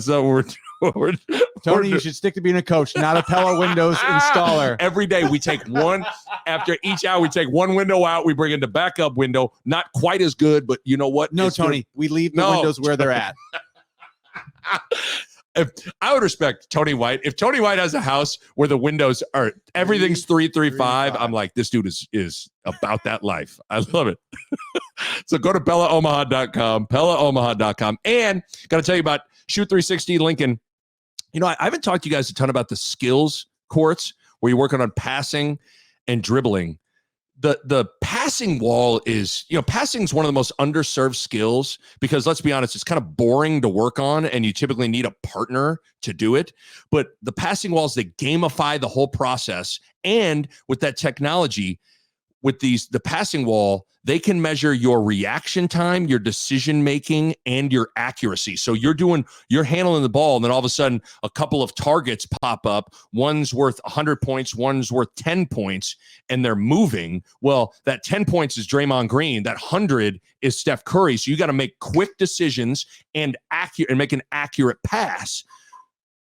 Tony, you should stick to being a coach, not a Pella Windows installer. Every day we take one. After each hour, we take one window out. We bring in the backup window. Not quite as good, but you know what? No, Tony, we leave the windows where they're at. If I would respect Tony White. If Tony White has a house where the windows are everything's 3-3-5, I'm like, this dude is about that life. I love it. So go to PellaOmaha.com, and got to tell you about Shoot 360 Lincoln. You know, I haven't talked to you guys a ton about the skills courts where you're working on passing and dribbling. The passing wall is, passing is one of the most underserved skills because let's be honest, it's kind of boring to work on and you typically need a partner to do it. But the passing walls, they gamify the whole process. And with that technology, with the passing wall, they can measure your reaction time, your decision making, and your accuracy. So you're handling the ball, and then all of a sudden, a couple of targets pop up. One's worth 100 points, one's worth 10 points, and they're moving. Well, that 10 points is Draymond Green. That 100 is Steph Curry. So you got to make quick decisions and make an accurate pass.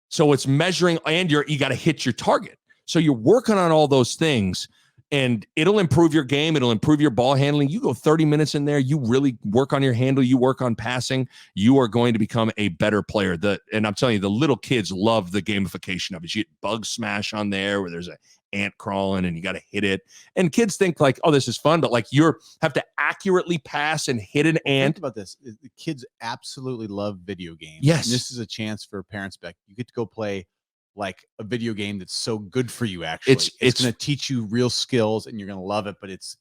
So it's measuring, and you got to hit your target. So you're working on all those things. And it'll improve your game. It'll improve your ball handling. You go 30 minutes in there. You really work on your handle. You work on passing. You are going to become a better player. And I'm telling you, the little kids love the gamification of it. You get Bug Smash on there where there's an ant crawling and you got to hit it. And kids think like, oh, this is fun. But like you have to accurately pass and hit an ant. Think about this. The kids absolutely love video games. Yes. And this is a chance for parents back. You get to go play like a video game that's so good for you. Actually, it's going to teach you real skills and you're going to love it, but it's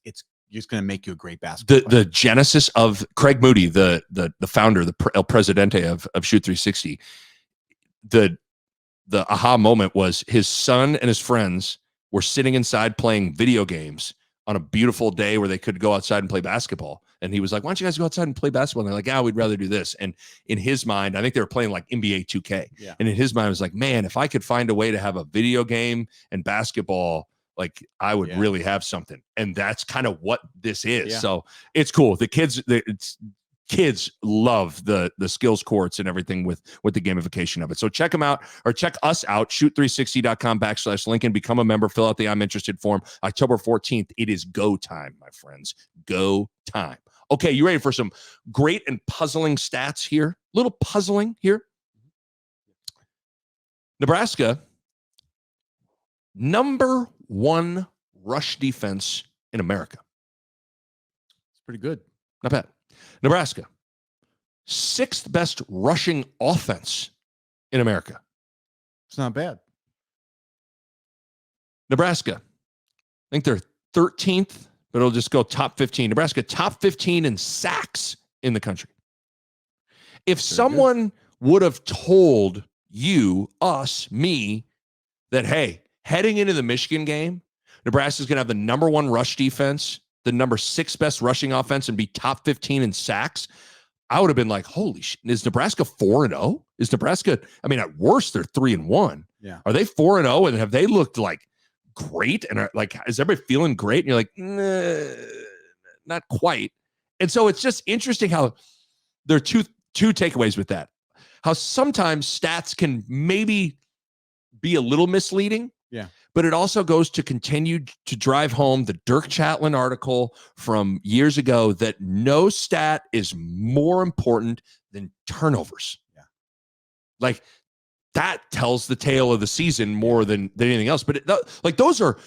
just going to make you a great basketball player. The genesis of Craig Moody, the founder, the El Presidente of Shoot 360, the aha moment was his son and his friends were sitting inside playing video games on a beautiful day where they could go outside and play basketball. And he was like, why don't you guys go outside and play basketball? And they're like, we'd rather do this. And in his mind, I think they were playing like NBA 2K. Yeah. And in his mind, it was like, man, if I could find a way to have a video game and basketball, like I would really have something. And that's kind of what this is. Yeah. So it's cool. The kids love the skills courts and everything with the gamification of it. So check them out, or check us out, shoot360.com/Lincoln, become a member, fill out the I'm interested form. October 14th, it is go time, my friends. Go time. Okay, you ready for some great and puzzling stats here? Little puzzling here. Nebraska, number 1 rush defense in America. It's pretty good. Not bad. Nebraska, 6th best rushing offense in America. It's not bad. Nebraska, I think they're 13th, but it'll just go top 15. Nebraska, top 15 in sacks in the country. If someone would have told you, us, me, that, hey, heading into the Michigan game, Nebraska's going to have the number 1 rush defense, the number 6 best rushing offense, and be top 15 in sacks, I would have been like, holy shit, is Nebraska 4-0? Is Nebraska, I mean, at worst, they're 3-1. Yeah. Are they 4-0? And have they looked like great? And are, like, is everybody feeling great? And you're like, nah, not quite. And so it's just interesting how there are two takeaways with that. How sometimes stats can maybe be a little misleading. Yeah. But it also goes to continue to drive home the Dirk Chatelain article from years ago that no stat is more important than turnovers. Yeah. Like that tells the tale of the season more than anything else. But like those are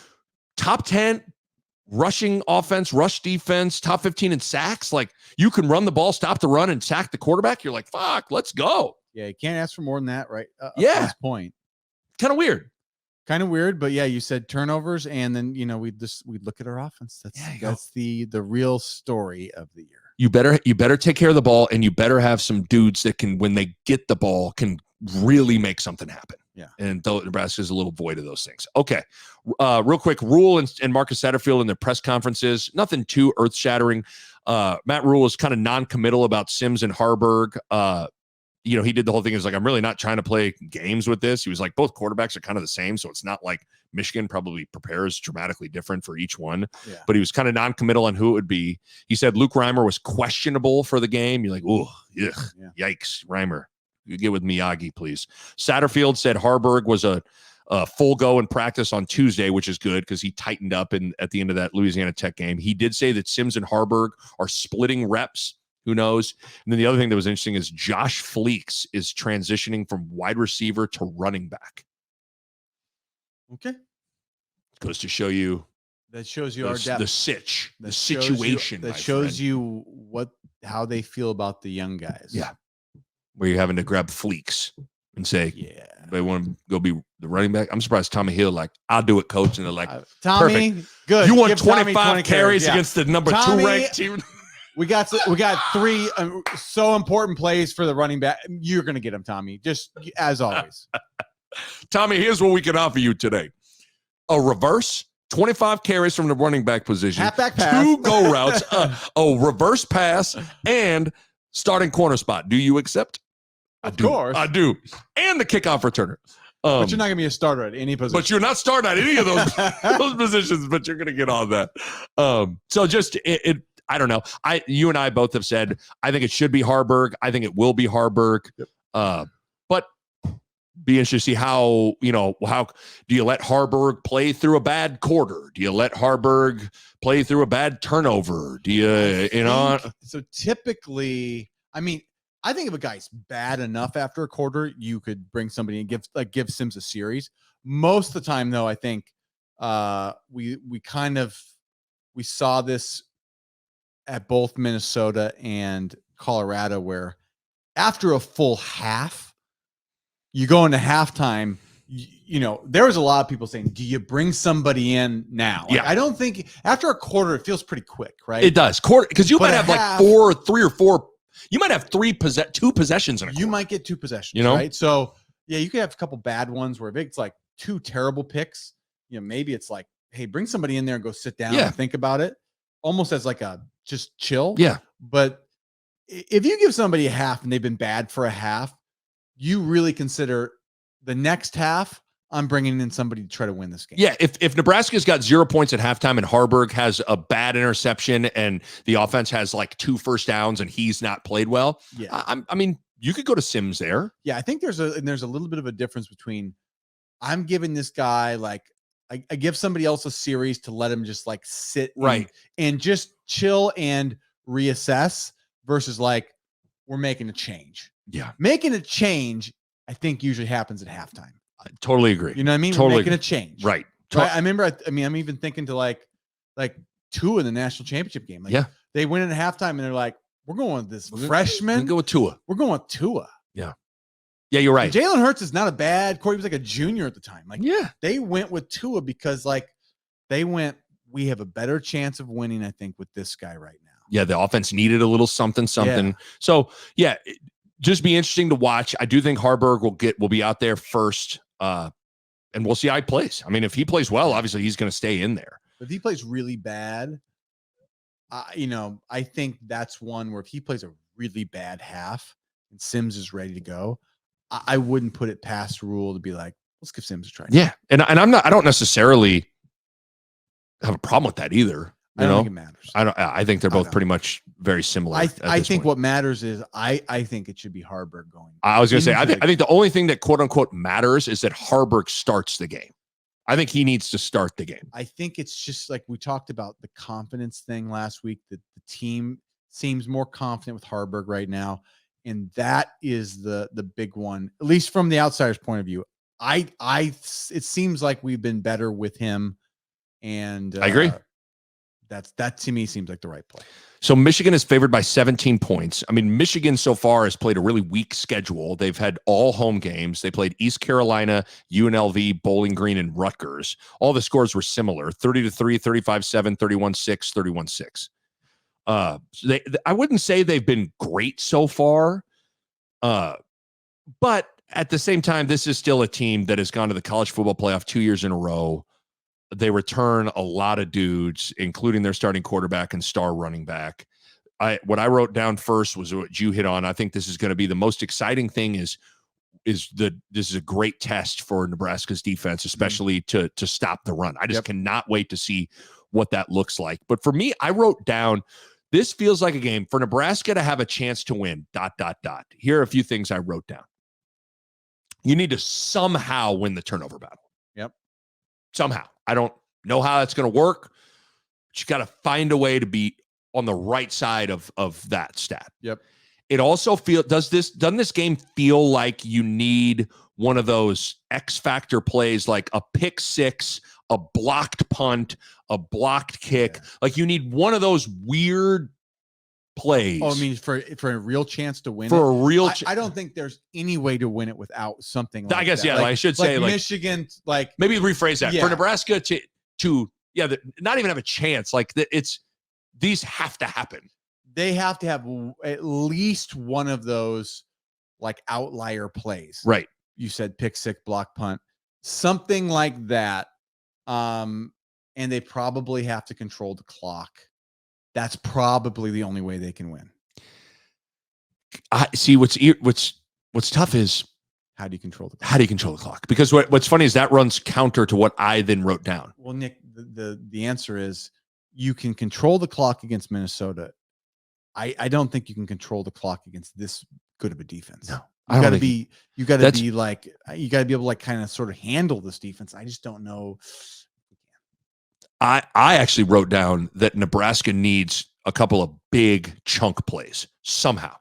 top 10 rushing offense, rush defense, top 15 in sacks. Like you can run the ball, stop the run, and sack the quarterback. You're like, fuck, let's go. Yeah, you can't ask for more than that, right? Up to Yeah. this point. Kind of weird. Kind of weird, but yeah, you said turnovers, and then we'd look at our offense. That's the real story of the year. You better take care of the ball, and you better have some dudes that can, when they get the ball, can really make something happen. Yeah. And though Nebraska is a little void of those things. Okay. Real quick, Rule and Marcus Satterfield in their press conferences, nothing too earth-shattering. Matt Rule is kind of non-committal about Sims and Harburg. He did the whole thing. He was like, I'm really not trying to play games with this. He was like, both quarterbacks are kind of the same. So it's not like Michigan probably prepares dramatically different for each one. Yeah. But he was kind of non-committal on who it would be. He said Luke Reimer was questionable for the game. You're like, oh, yikes, Reimer. You get with Miyagi, please. Satterfield said Harburg was a full go in practice on Tuesday, which is good because he tightened up at the end of that Louisiana Tech game. He did say that Sims and Harburg are splitting reps. Who knows? And then the other thing that was interesting is Josh Fleeks is transitioning from wide receiver to running back. Okay. Goes to show you. That shows you our depth. The situation. That shows you how they feel about the young guys. Yeah. Where you're having to grab Fleeks and say, Yeah. they want to go be the running back. I'm surprised Tommy Hill, like, I'll do it, coach. And they're like, Tommy, perfect. good. You want Give Tommy 25 carries yeah. against the number Tommy, 2 ranked team? We got 3 so important plays for the running back. You're going to get them, Tommy, just as always. Tommy, here's what we can offer you today. A reverse, 25 carries from the running back position, halfback pass, 2 go routes, a reverse pass, and starting corner spot. Do you accept? Of course. I do. And the kickoff returner. But you're not going to be a starter at any position. But you're not starting at any of those positions, but you're going to get on that. So just I don't know. You and I both have said, I think it should be Haarberg. I think it will be Haarberg. Yep. But be interested to see how do you let Haarberg play through a bad quarter? Do you let Haarberg play through a bad turnover? Do you, So typically, I mean, I think if a guy's bad enough after a quarter, you could bring somebody and give Sims a series. Most of the time, though, I think we saw this at both Minnesota and Colorado, where after a full half, you go into halftime. There was a lot of people saying, "Do you bring somebody in now?" I don't think after a quarter it feels pretty quick, right? It does, quarter, because you might have like 3 or 4. You might have 2 possessions in a quarter. You might get 2 possessions, right? So yeah, you could have a couple bad ones where if it's like 2 terrible picks, maybe it's like, hey, bring somebody in there and go sit down and think about it, almost as like a just chill. Yeah. But if you give somebody a half and they've been bad for a half, you really consider the next half, I'm bringing in somebody to try to win this game. Yeah, if Nebraska's got 0 points at halftime and Haarberg has a bad interception and the offense has like 2 first downs and he's not played well, I mean, you could go to Sims there. Yeah, I think there's a little bit of a difference between I'm giving this guy like I give somebody else a series to let him just like sit and just chill and reassess versus like we're making a change. Yeah, making a change, I think usually happens at halftime. I totally agree. You know what I mean? Totally We're making a change. Right. I remember, I'm even thinking to like 2 in the national championship game. Like they win at halftime and they're like, we're going with this freshman. Go with Tua. We're going with Tua. Yeah. Yeah, you're right. Jalen Hurts is not a bad quarterback. He was like a junior at the time. Like they went with Tua because like we have a better chance of winning, I think, with this guy right now. Yeah, the offense needed a little something. Yeah. So just be interesting to watch. I do think Haarberg will be out there first. And we'll see how he plays. I mean, if he plays well, obviously he's going to stay in there. If he plays really bad, I think that's one where if he plays a really bad half and Sims is ready to go, I wouldn't put it past Rule to be like, let's give Sims a try. Yeah. And I don't necessarily have a problem with that either. I don't think it matters. I think they're both pretty much very similar. I think what matters is I think it should be Haarberg going. I was going to say, I think the only thing that quote unquote matters is that Haarberg starts the game. I think he needs to start the game. I think it's just like we talked about the confidence thing last week, that the team seems more confident with Haarberg right now. And that is the big one, at least from the outsider's point of view. It seems like we've been better with him. And I agree. That to me seems like the right play. So Michigan is favored by 17 points. I mean, Michigan so far has played a really weak schedule. They've had all home games. They played East Carolina, UNLV, Bowling Green, and Rutgers. All the scores were similar: 30-3, 35-7, 31-6, 31-6. I wouldn't say they've been great so far, but at the same time, this is still a team that has gone to the college football playoff 2 years in a row. They return a lot of dudes, including their starting quarterback and star running back. What I wrote down first was what you hit on. I think this is going to be the most exciting thing this is a great test for Nebraska's defense, especially to stop the run. I just cannot wait to see what that looks like. But for me, I wrote down, this feels like a game for Nebraska to have a chance to win, ... Here are a few things I wrote down. You need to somehow win the turnover battle. Yep. Somehow. I don't know how that's going to work, but you got to find a way to be on the right side of that stat. Yep. It also doesn't this game feel like you need one of those X factor plays, like a pick six, a blocked punt, a blocked kick? Like you need one of those weird plays. Oh, I mean, for a real chance to win for a real. I don't think there's any way to win it without something like I guess, that. yeah, I should say, like Michigan, like maybe rephrase that. Yeah. For Nebraska to not even have a chance, like these have to happen. They have to have at least one of those like outlier plays. Right. You said pick six, block punt, something like that. And they probably have to control the clock. That's probably the only way they can win. I see what's tough is how do you control the clock? How do you control the clock? Because what's funny is that runs counter to what I then wrote down. Well, Nick, the answer is you can control the clock against Minnesota. I don't think you can control the clock against this good of a defense. No. You got to be able to like kind of sort of handle this defense. I just don't know. I actually wrote down that Nebraska needs a couple of big chunk plays somehow.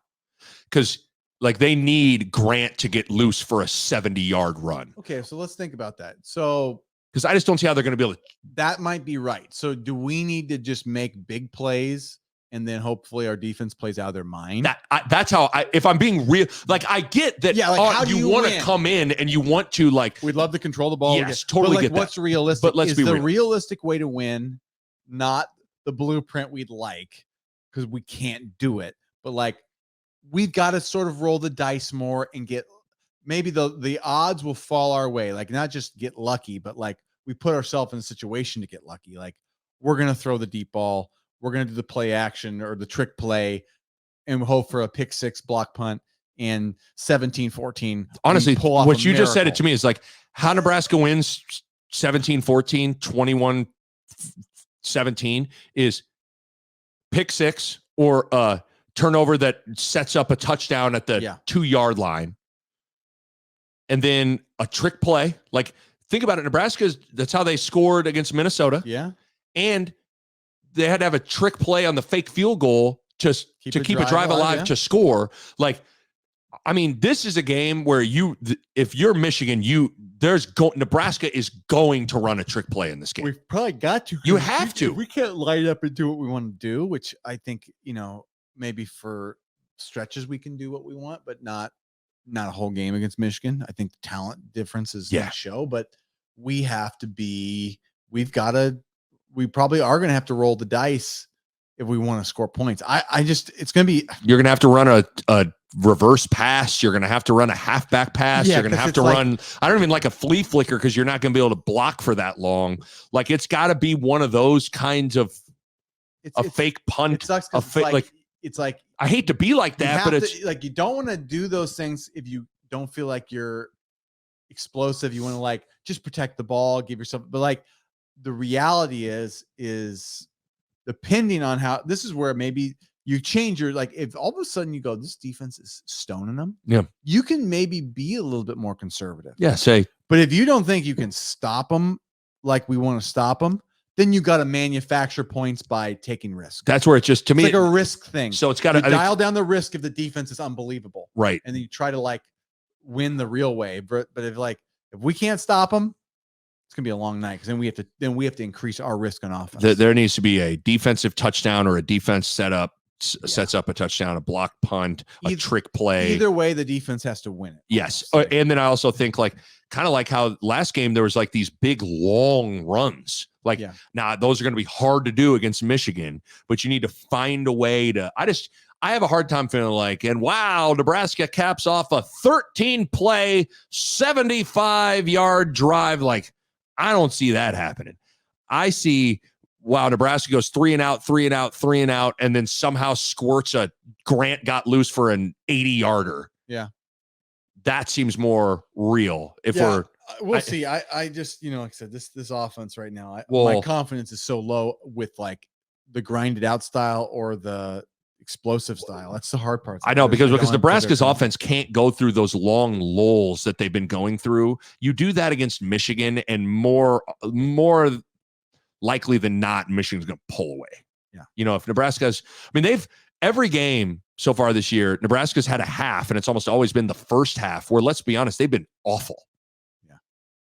Because like they need Grant to get loose for a 70-yard run. Okay, so let's think about that. So because I just don't see how they're going to be able to. That might be right. So do we need to just make big plays and then hopefully our defense plays out of their mind? That's how if I'm being real, like I get that. Yeah, like how do you want to come in and you want to like. We'd love to control the ball. Yes, totally get that. What's realistic? But let's be real. The realistic way to win, not the blueprint we'd like, because we can't do it. But like we've got to sort of roll the dice more and get maybe the odds will fall our way. Like not just get lucky, but like we put ourselves in a situation to get lucky. Like we're gonna throw the deep ball. We're going to do the play action or the trick play and hope for a pick six, block punt, and 17-14. Honestly, what you just said it to me is like how Nebraska wins 17-14, 21-17 is pick six or a turnover that sets up a touchdown at the 2-yard line. And then a trick play. Like think about it. That's how they scored against Minnesota. Yeah. And they had to have a trick play on the fake field goal to keep a drive alive to score. Like, I mean, this is a game where if you're Michigan, Nebraska is going to run a trick play in this game. We've probably got to. You have to. We can't light up and do what we want to do, which I think, maybe for stretches we can do what we want, but not a whole game against Michigan. I think the talent difference is going to show, but we probably are going to have to roll the dice if we want to score points. It's going to be. You're going to have to run a reverse pass. You're going to have to run a halfback pass. You're going to have to run. I don't even like a flea flicker because you're not going to be able to block for that long. Like it's got to be one of those kinds of fake punt. It sucks. It's like I hate to be like that, but it's like you don't want to do those things if you don't feel like you're explosive. You want to like just protect the ball, give yourself, but like. The reality is depending on how this is where maybe you change your like if all of a sudden you go this defense is stoning them, you can maybe be a little bit more conservative. But if you don't think you can stop them like we want to stop them, then you got to manufacture points by taking risks. That's where it's just to me like a risk thing. So it's got to dial down the risk if the defense is unbelievable, right? And then you try to like win the real way. But if we can't stop them. It's gonna be a long night because then we have to increase our risk on offense. There needs to be a defensive touchdown or a defense sets up a touchdown, a block punt, a trick play. Either way, the defense has to win it. Yes, and then I also think like kind of like how last game there was like these big long runs. Like now those are going to be hard to do against Michigan, but you need to find a way to. I have a hard time feeling like, and wow, Nebraska caps off a 13-play, 75-yard drive. Like. I don't see that happening. I see, wow, Nebraska goes 3 and out, 3 and out, 3 and out, and then somehow squirts a Grant got loose for an 80-yarder. Yeah. That seems more real. We'll see. I just, like I said, this offense right now, my confidence is so low with like the grinded out style or the explosive style. That's the hard part. I know because Nebraska's offense can't go through those long lulls that they've been going through. You do that against Michigan, and more likely than not, Michigan's going to pull away. Yeah. If Nebraska's, they've every game so far this year, Nebraska's had a half, and it's almost always been the first half where, let's be honest, they've been awful. Yeah.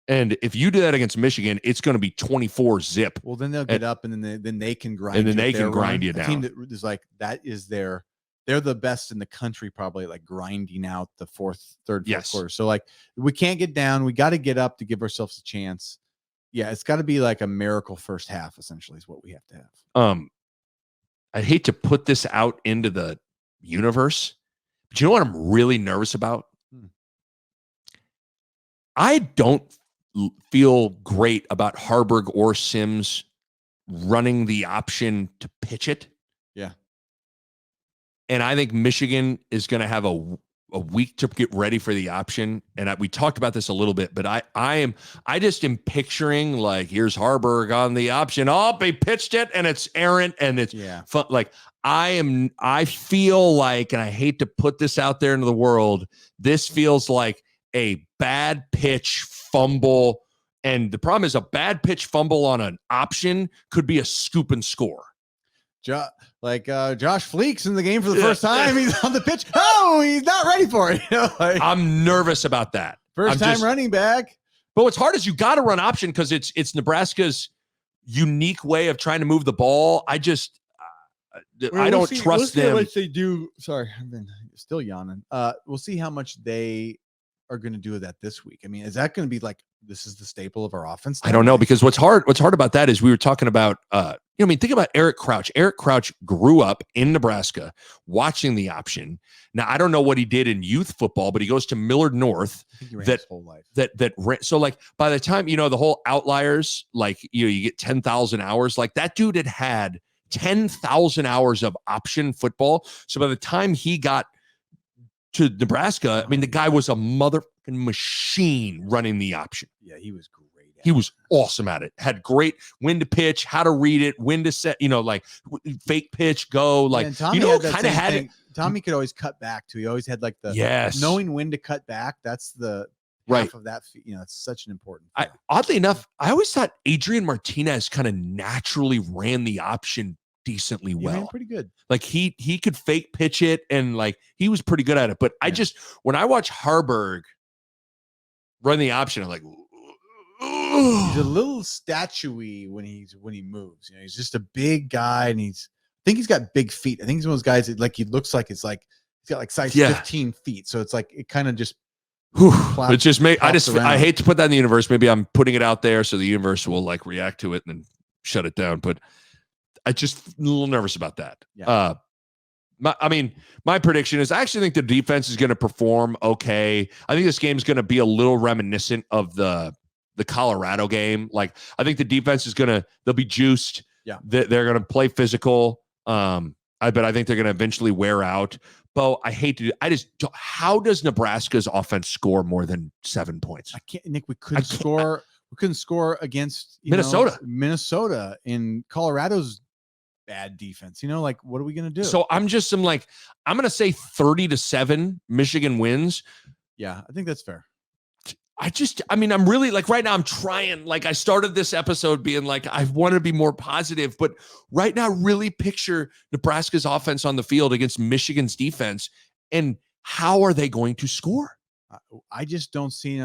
And if you do that against Michigan, it's going to be 24-zip. Well, then they'll get up, and then they can grind. And then they can grind you down. A team that is like that is they're the best in the country, probably, like grinding out the third, fourth quarter. So like we can't get down. We got to get up to give ourselves a chance. Yeah, it's got to be like a miracle first half. Essentially, is what we have to have. I hate to put this out into the universe, but you know what I'm really nervous about? I don't feel great about Harburg or Sims running the option to pitch it. Yeah. And I think Michigan is going to have a week to get ready for the option. And we talked about this a little bit, but I just am picturing, like, here's Harburg on the option. Oh, they pitched it and it's errant and it's fun. Like I feel like, and I hate to put this out there into the world, this feels like a bad pitch fumble. And the problem is a bad pitch fumble on an option could be a scoop and score. Josh Fleek's in the game for the first time. He's on the pitch. Oh, he's not ready for it. I'm nervous about that. First time running back. But what's hard is you got to run option because it's Nebraska's unique way of trying to move the ball. I just I don't trust them. How much they do. Sorry, I've been still yawning. We'll see how much they are going to do that this week. I mean, is that going to be like, this is the staple of our offense? I don't know, because what's hard about that is we were talking about, think about Eric Crouch. Eric Crouch grew up in Nebraska watching the option. Now, I don't know what he did in youth football, but he goes to Millard North. I think he ran his whole life. So like by the time, the whole outliers, like, you get 10,000 hours, like that dude had 10,000 hours of option football. So by the time he got to Nebraska, I mean, the guy was a motherfucking machine running the option. Yeah, he was great. He was awesome at it. Had great when to pitch, how to read it, when to set, like fake pitch, go. Like, kind of had it. Tommy could always cut back too. He always had like knowing when to cut back. That's the half of that. It's such an important thing. Oddly enough, I always thought Adrian Martinez kind of naturally ran the option decently well. Ran pretty good. Like he could fake pitch it, and like he was pretty good at it. But when I watch Harburg run the option, I'm like, he's a little statuey when he moves. He's just a big guy, and I think he's got big feet. I think he's one of those guys that, like, he looks like he's got like size 15 feet. So it's like it kind of just it just I hate to put that in the universe. Maybe I'm putting it out there so the universe will like react to it and then shut it down. But I just a little nervous about that. Yeah. My prediction is I actually think the defense is going to perform okay. I think this game is going to be a little reminiscent of the Colorado game. Like, I think the defense is they'll be juiced. Yeah. They're going to play physical. I think they're going to eventually wear out. Bo, how does Nebraska's offense score more than 7 points? I can't, Nick, we couldn't score against Minnesota in Colorado's bad defense. Like, what are we going to do? So I'm going to say 30-7 Michigan wins. Yeah, I think that's fair. I'm really, like, right now I'm trying, like, I started this episode being like, I want to be more positive, but right now really picture Nebraska's offense on the field against Michigan's defense. And how are they going to score? I just don't see,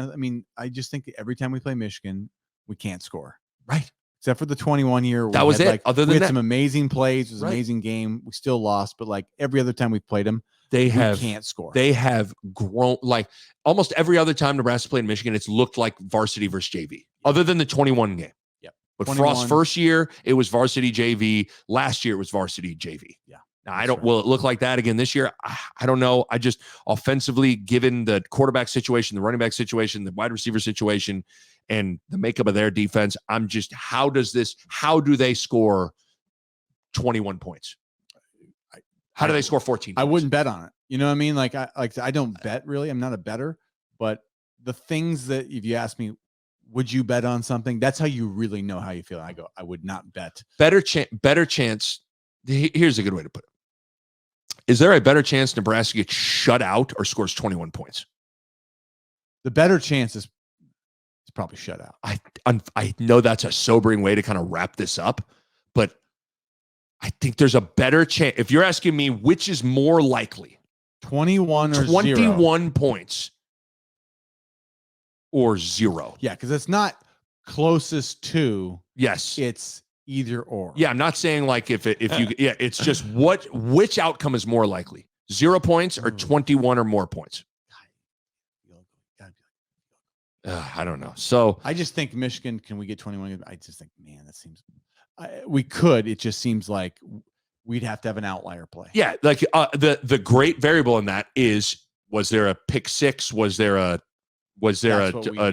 I just think that every time we play Michigan, we can't score. Right. Except for the 21 year. That was it. Like, Other than we had that, some amazing plays. It was an amazing game. We still lost, but like every other time we played them, we can't score. They have grown, like almost every other time Nebraska played Michigan, it's looked like varsity versus JV, other than the 21 game. Yep. But Frost's first year, it was varsity JV. Last year, it was varsity JV. Yeah. Now, will it look like that again this year? I don't know. I just, offensively, given the quarterback situation, the running back situation, the wide receiver situation, and the makeup of their defense, how do they score 21 points? How do they score 14 points? I wouldn't bet on it. You know what I mean? Like, I don't bet really. I'm not a bettor, but the things that, if you ask me, would you bet on something? That's how you really know how you feel. I go, I would not bet. Better chance. Here's a good way to put it. Is there a better chance Nebraska gets shut out or scores 21 points? The better chance is probably shut out. I know that's a sobering way to kind of wrap this up, but I think there's a better chance. If you're asking me which is more likely, 21 or 21 points or 0. Yeah, because it's not closest to. Yes. It's either or. Yeah, I'm not saying like if you it's just which outcome is more likely. 0 points or 21 or more points. I don't know. So I just think Michigan, can we get 21? I just think, man, that seems we could. It just seems like we'd have to have an outlier play. Yeah, like the great variable in that is, was there a pick six? Was there a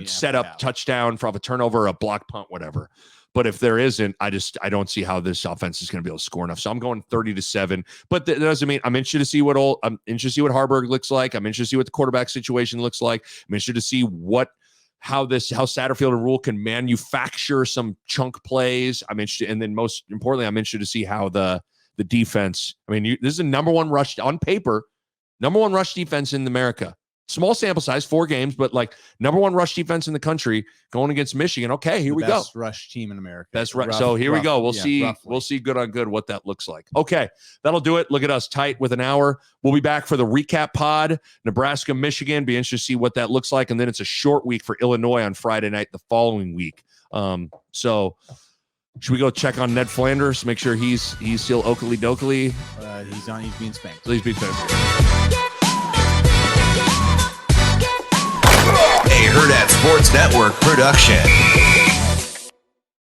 setup touchdown from a turnover, a block punt, whatever? But if there isn't, I don't see how this offense is going to be able to score enough. So I'm going 30-7. But that doesn't mean I'm interested to see what Harburg looks like. I'm interested to see what the quarterback situation looks like. I'm interested to see how Satterfield and Rule can manufacture some chunk plays. I'm interested, and then most importantly, I'm interested to see how the defense. I mean, this is a number one rush on paper, number one rush defense in America. Small sample size, 4 games, but like number one rush defense in the country going against Michigan. Okay, here we go. Best rush team in America. Best rush. So here we go. We'll see. Roughly. We'll see good on good what that looks like. Okay, that'll do it. Look at us tight with an hour. We'll be back for the recap pod. Nebraska, Michigan. Be interested to see what that looks like, and then it's a short week for Illinois on Friday night the following week. So should we go check on Ned Flanders? Make sure he's still Oakley Dokley. He's being spanked. He's being spanked. A Hurrdat Sports Network production.